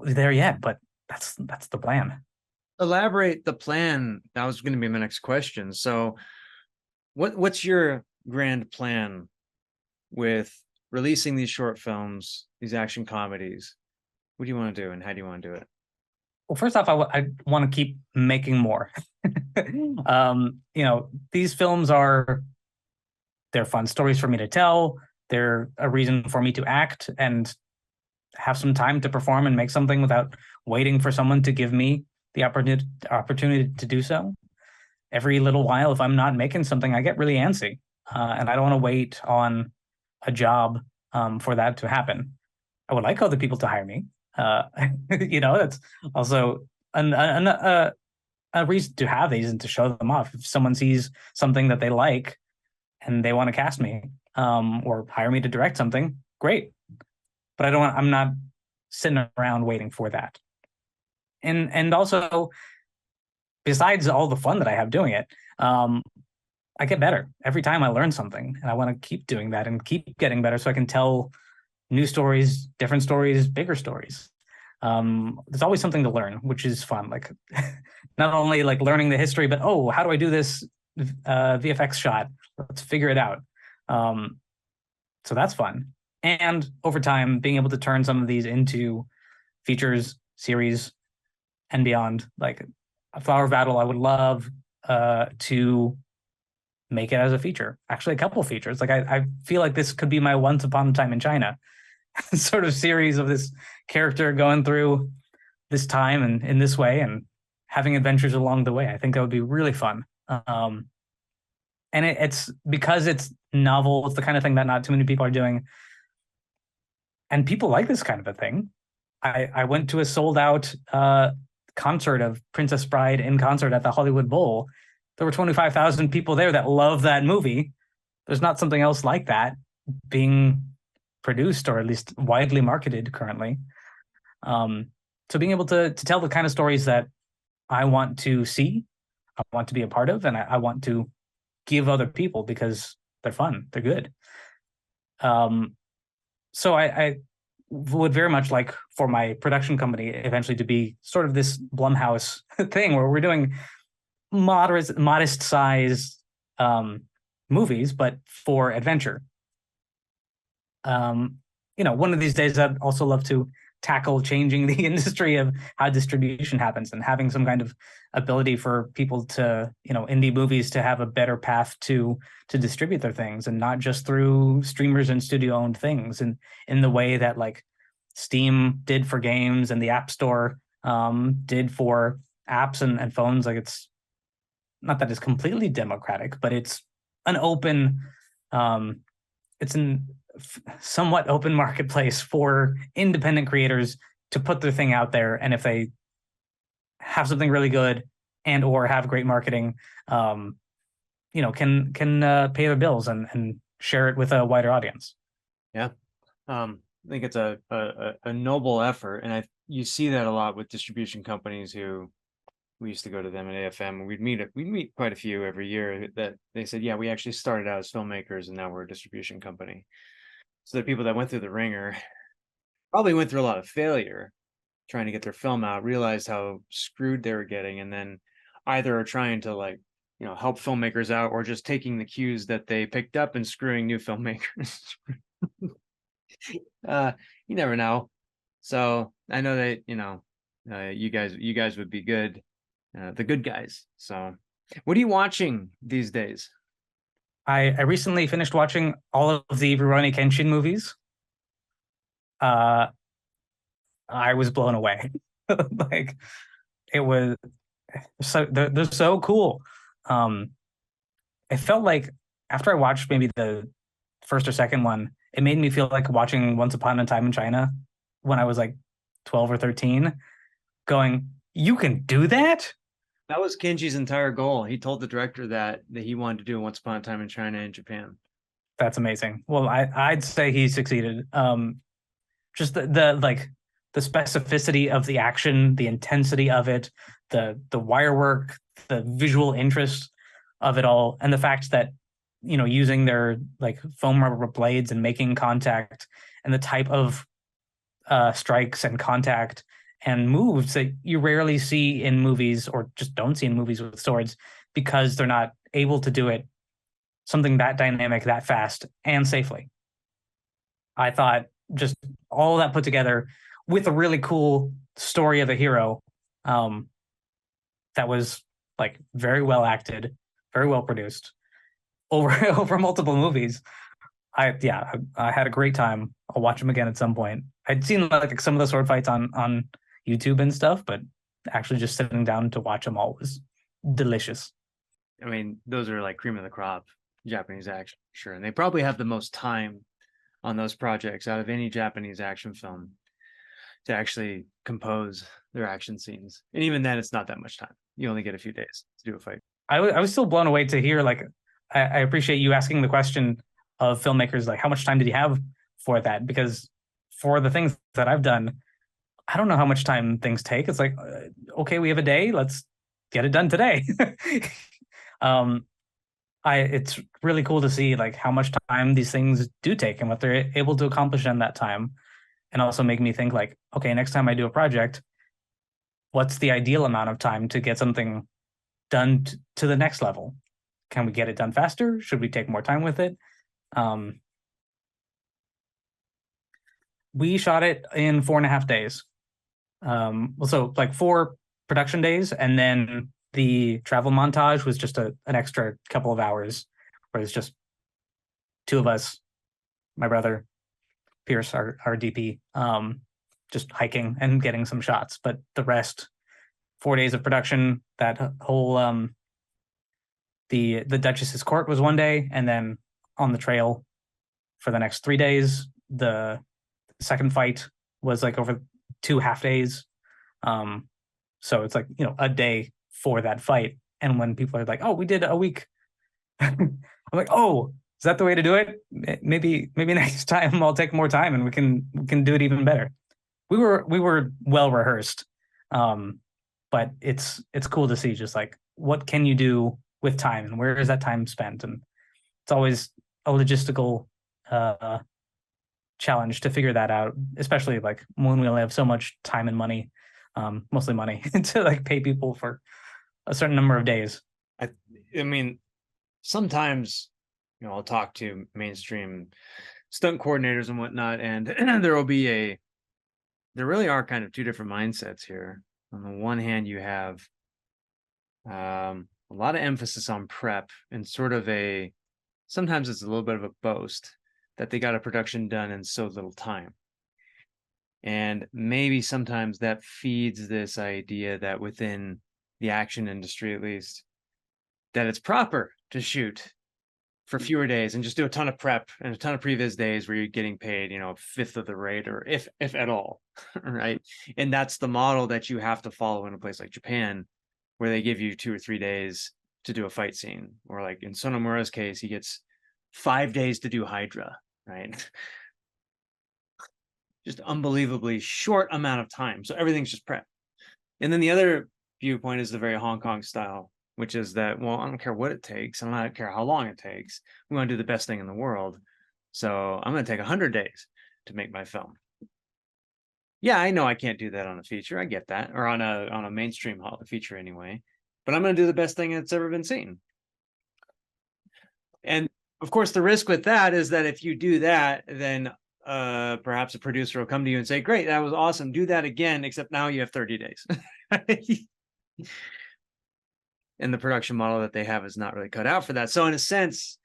there yet, but that's the plan. Elaborate the plan. That was going to be my next question. So what's your grand plan with releasing these short films, these action comedies? What do you want to do, and how do you want to do it? Well, first off, I want to keep making more. These films they're fun stories for me to tell. They're a reason for me to act and have some time to perform and make something without waiting for someone to give me the opportunity to do so. Every little while, if I'm not making something, I get really antsy, and I don't want to wait on a job for that to happen. I would like other people to hire me. That's also a reason to have these and to show them off. If someone sees something that they like and they want to cast me, or hire me to direct something, great. But I'm not sitting around waiting for that. And also, besides all the fun that I have doing it, I get better every time I learn something, and I want to keep doing that and keep getting better so I can tell new stories, different stories, bigger stories. There's always something to learn, which is fun. Like not only like learning the history, but oh, how do I do this VFX shot? Let's figure it out. Um, so that's fun. And over time, being able to turn some of these into features, series, and beyond. Like a Flower of Battle, I would love to make it as a feature. Actually, a couple features. Like I feel like this could be my Once Upon a Time in China sort of series of this character going through this time and in this way and having adventures along the way. I think that would be really fun. And it's because it's novel. It's the kind of thing that not too many people are doing, and people like this kind of a thing. I went to a sold out concert of Princess Bride in concert at the Hollywood Bowl. There were 25,000 people there that love that movie. There's not something else like that being produced or at least widely marketed currently. So being able to tell the kind of stories that I want to see, I want to be a part of, and I want to give other people because they're fun, they're good. So I would very much like for my production company eventually to be sort of this Blumhouse thing where we're doing modest size movies, but for adventure. One of these days I'd also love to tackle changing the industry of how distribution happens and having some kind of ability for people to, indie movies to have a better path to distribute their things and not just through streamers and studio owned things and in the way that like Steam did for games and the App Store did for apps and phones. Like it's not that it's completely democratic, but it's an open, it's an somewhat open marketplace for independent creators to put their thing out there. And if they have something really good and or have great marketing, can pay their bills and share it with a wider audience. Yeah. I think it's a noble effort. And you see that a lot with distribution companies who we used to go to them at AFM and we'd meet quite a few every year that they said, yeah, we actually started out as filmmakers and now we're a distribution company. So the people that went through the ringer probably went through a lot of failure trying to get their film out, realized how screwed they were getting, and then either are trying to help filmmakers out or just taking the cues that they picked up and screwing new filmmakers. You never know. So I know that, you guys would be good, the good guys. So what are you watching these days? I recently finished watching all of the Rurouni Kenshin movies. I was blown away. Like it was they're so cool. It felt like after I watched maybe the first or second one, it made me feel like watching Once Upon a Time in China when I was like 12 or 13, going, you can do that? That was Kenji's entire goal. He told the director that he wanted to do Once Upon a Time in China and Japan. That's amazing. Well, I'd say he succeeded. Just the specificity of the action, the intensity of it, the wire work, the visual interest of it all, and the fact that using their like foam rubber blades and making contact and the type of strikes and contact and moves that you rarely see in movies or just don't see in movies with swords because they're not able to do it something that dynamic, that fast and safely. I thought just all that put together with a really cool story of a hero that was like very well acted, very well produced over multiple movies. I had a great time. I'll watch them again at some point. I'd seen like some of the sword fights on YouTube and stuff, but actually just sitting down to watch them all was delicious. I mean, those are like cream of the crop Japanese action, sure. And they probably have the most time on those projects out of any Japanese action film to actually compose their action scenes. And even then, it's not that much time. You only get a few days to do a fight. I was still blown away to hear, like, I appreciate you asking the question of filmmakers, like, how much time did you have for that? Because for the things that I've done, I don't know how much time things take. It's like, okay, we have a day. Let's get it done today. it's really cool to see like how much time these things do take and what they're able to accomplish in that time, and also make me think like, okay, next time I do a project, what's the ideal amount of time to get something done to the next level? Can we get it done faster? Should we take more time with it? Um, we shot it in 4.5 days. So like 4 production days, and then the travel montage was just an extra couple of hours, where it's just two of us, my brother, Pierce, our DP, just hiking and getting some shots. But the rest, 4 days of production. That whole the Duchess's court was one day, and then on the trail for the next 3 days. The second fight was like over 2 half days. So it's like, a day for that fight. And when people are like, "Oh, we did a week," I'm like, "Oh, is that the way to do it? Maybe next time I'll take more time and we can do it even better." We were well rehearsed, but it's cool to see just like what can you do with time and where is that time spent, and it's always a logistical challenge to figure that out, especially like when we only have so much time and money, mostly money, to like pay people for a certain number of days. I mean, sometimes, I'll talk to mainstream stunt coordinators and whatnot, and there really are kind of two different mindsets here. On the one hand, you have a lot of emphasis on prep and sort of sometimes it's a little bit of a boast that they got a production done in so little time. And maybe sometimes that feeds this idea that within the action industry, at least, that it's proper to shoot for fewer days and just do a ton of prep and a ton of previs days where you're getting paid, a fifth of the rate, or if at all, right? And that's the model that you have to follow in a place like Japan, where they give you 2 or 3 days to do a fight scene. Or like in Sonomura's case, he gets 5 days to do Hydra, right? Just unbelievably short amount of time. So everything's just prep. And then the other viewpoint is the very Hong Kong style, which is that, well, I don't care what it takes. I don't care how long it takes. We want to do the best thing in the world. So I'm going to take 100 days to make my film. Yeah, I know I can't do that on a feature. I get that. Or on a mainstream feature anyway. But I'm going to do the best thing that's ever been seen. And of course, the risk with that is that if you do that, then perhaps a producer will come to you and say, "Great, that was awesome. Do that again, except now you have 30 days." And the production model that they have is not really cut out for that. So in a sense,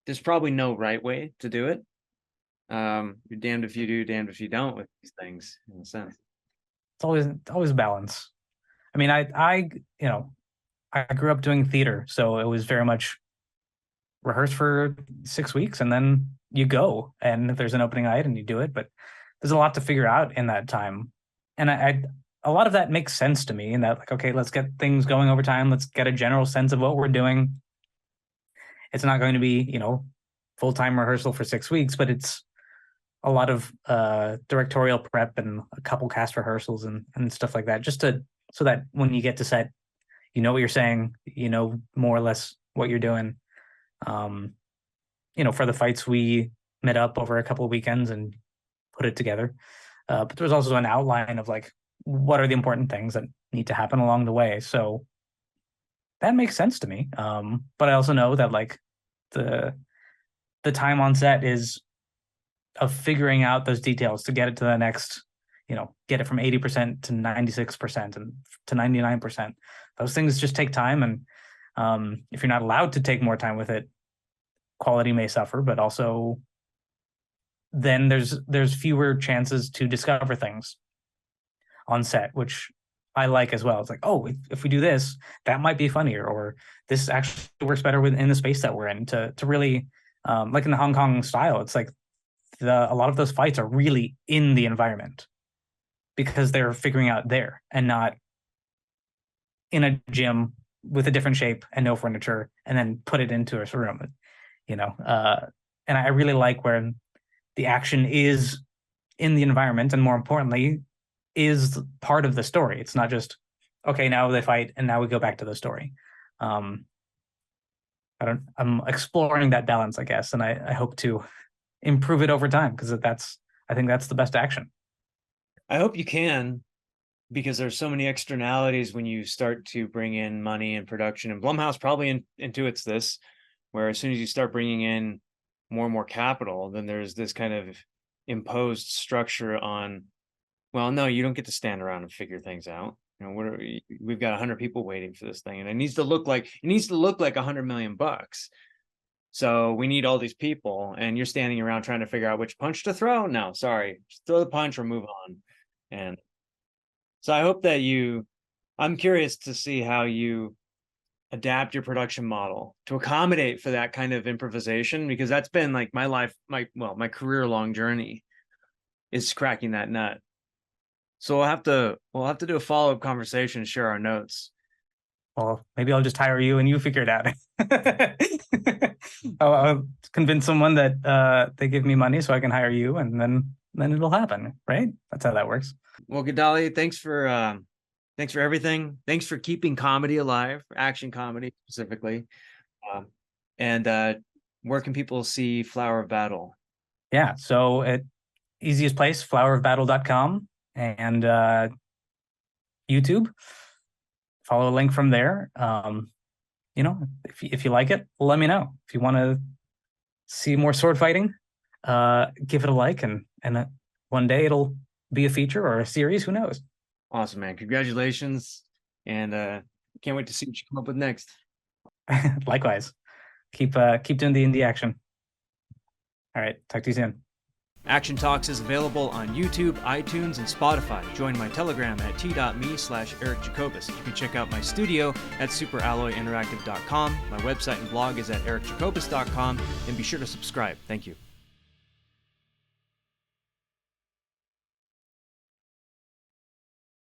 there's probably no right way to do it. You're damned if you do, damned if you don't with these things, in a sense. It's always balance. I mean, I grew up doing theater, so it was very much rehearse for 6 weeks and then you go, and if there's an opening night and you do it. But there's a lot to figure out in that time, and I a lot of that makes sense to me, in that like, okay, let's get things going over time, let's get a general sense of what we're doing. It's not going to be full-time rehearsal for 6 weeks, but it's a lot of directorial prep and a couple cast rehearsals and stuff like that, just so that when you get to set, what you're saying, more or less what you're doing. For the fights, we met up over a couple of weekends and put it together. But there was also an outline of like, what are the important things that need to happen along the way. So that makes sense to me. But I also know that like the time on set is of figuring out those details to get it to the next, get it from 80% to 96% and to 99%. Those things just take time. And if you're not allowed to take more time with it, quality may suffer, but also then there's fewer chances to discover things on set, which I like as well. It's like, oh, if we do this, that might be funnier, or this actually works better within the space that we're in, to really, like in the Hong Kong style, it's like a lot of those fights are really in the environment because they're figuring out there and not in a gym with a different shape and no furniture and then put it into a room, and I really like where the action is in the environment, and more importantly, is part of the story. It's not just, okay, now they fight and now we go back to the story. I'm exploring that balance, I guess, and I hope to improve it over time, because I think that's the best action. I hope you can, because there's so many externalities when you start to bring in money and production, and Blumhouse probably intuits this, where as soon as you start bringing in more and more capital, then there's this kind of imposed structure on, well, no, you don't get to stand around and figure things out. We've got 100 people waiting for this thing, and it needs to look like $100 million. So we need all these people, and you're standing around trying to figure out which punch to throw. No, sorry, just throw the punch or move on. And so I hope that I'm curious to see how you adapt your production model to accommodate for that kind of improvisation, because that's been like my career long journey is cracking that nut. So we'll have to do a follow-up conversation, share our notes. Well, maybe I'll just hire you and you figure it out. I'll convince someone that they give me money so I can hire you, and then it'll happen, right? That's how that works. Well, Gedaly, thanks for everything. Thanks for keeping comedy alive, action comedy specifically. And where can people see Flower of Battle? Yeah, so easiest place, flowerofbattle.com, and YouTube. Follow a link from there. If you like it, let me know. If you want to see more sword fighting, give it a like, and one day it'll be a feature or a series. Who knows? Awesome, man! Congratulations, and can't wait to see what you come up with next. Likewise. Keep doing the indie action. All right, talk to you soon. Action Talks is available on YouTube, iTunes, and Spotify. Join my Telegram at t.me/Eric Jacobus. You can check out my studio at superalloyinteractive.com. My website and blog is at ericjacobus.com, and be sure to subscribe. Thank you.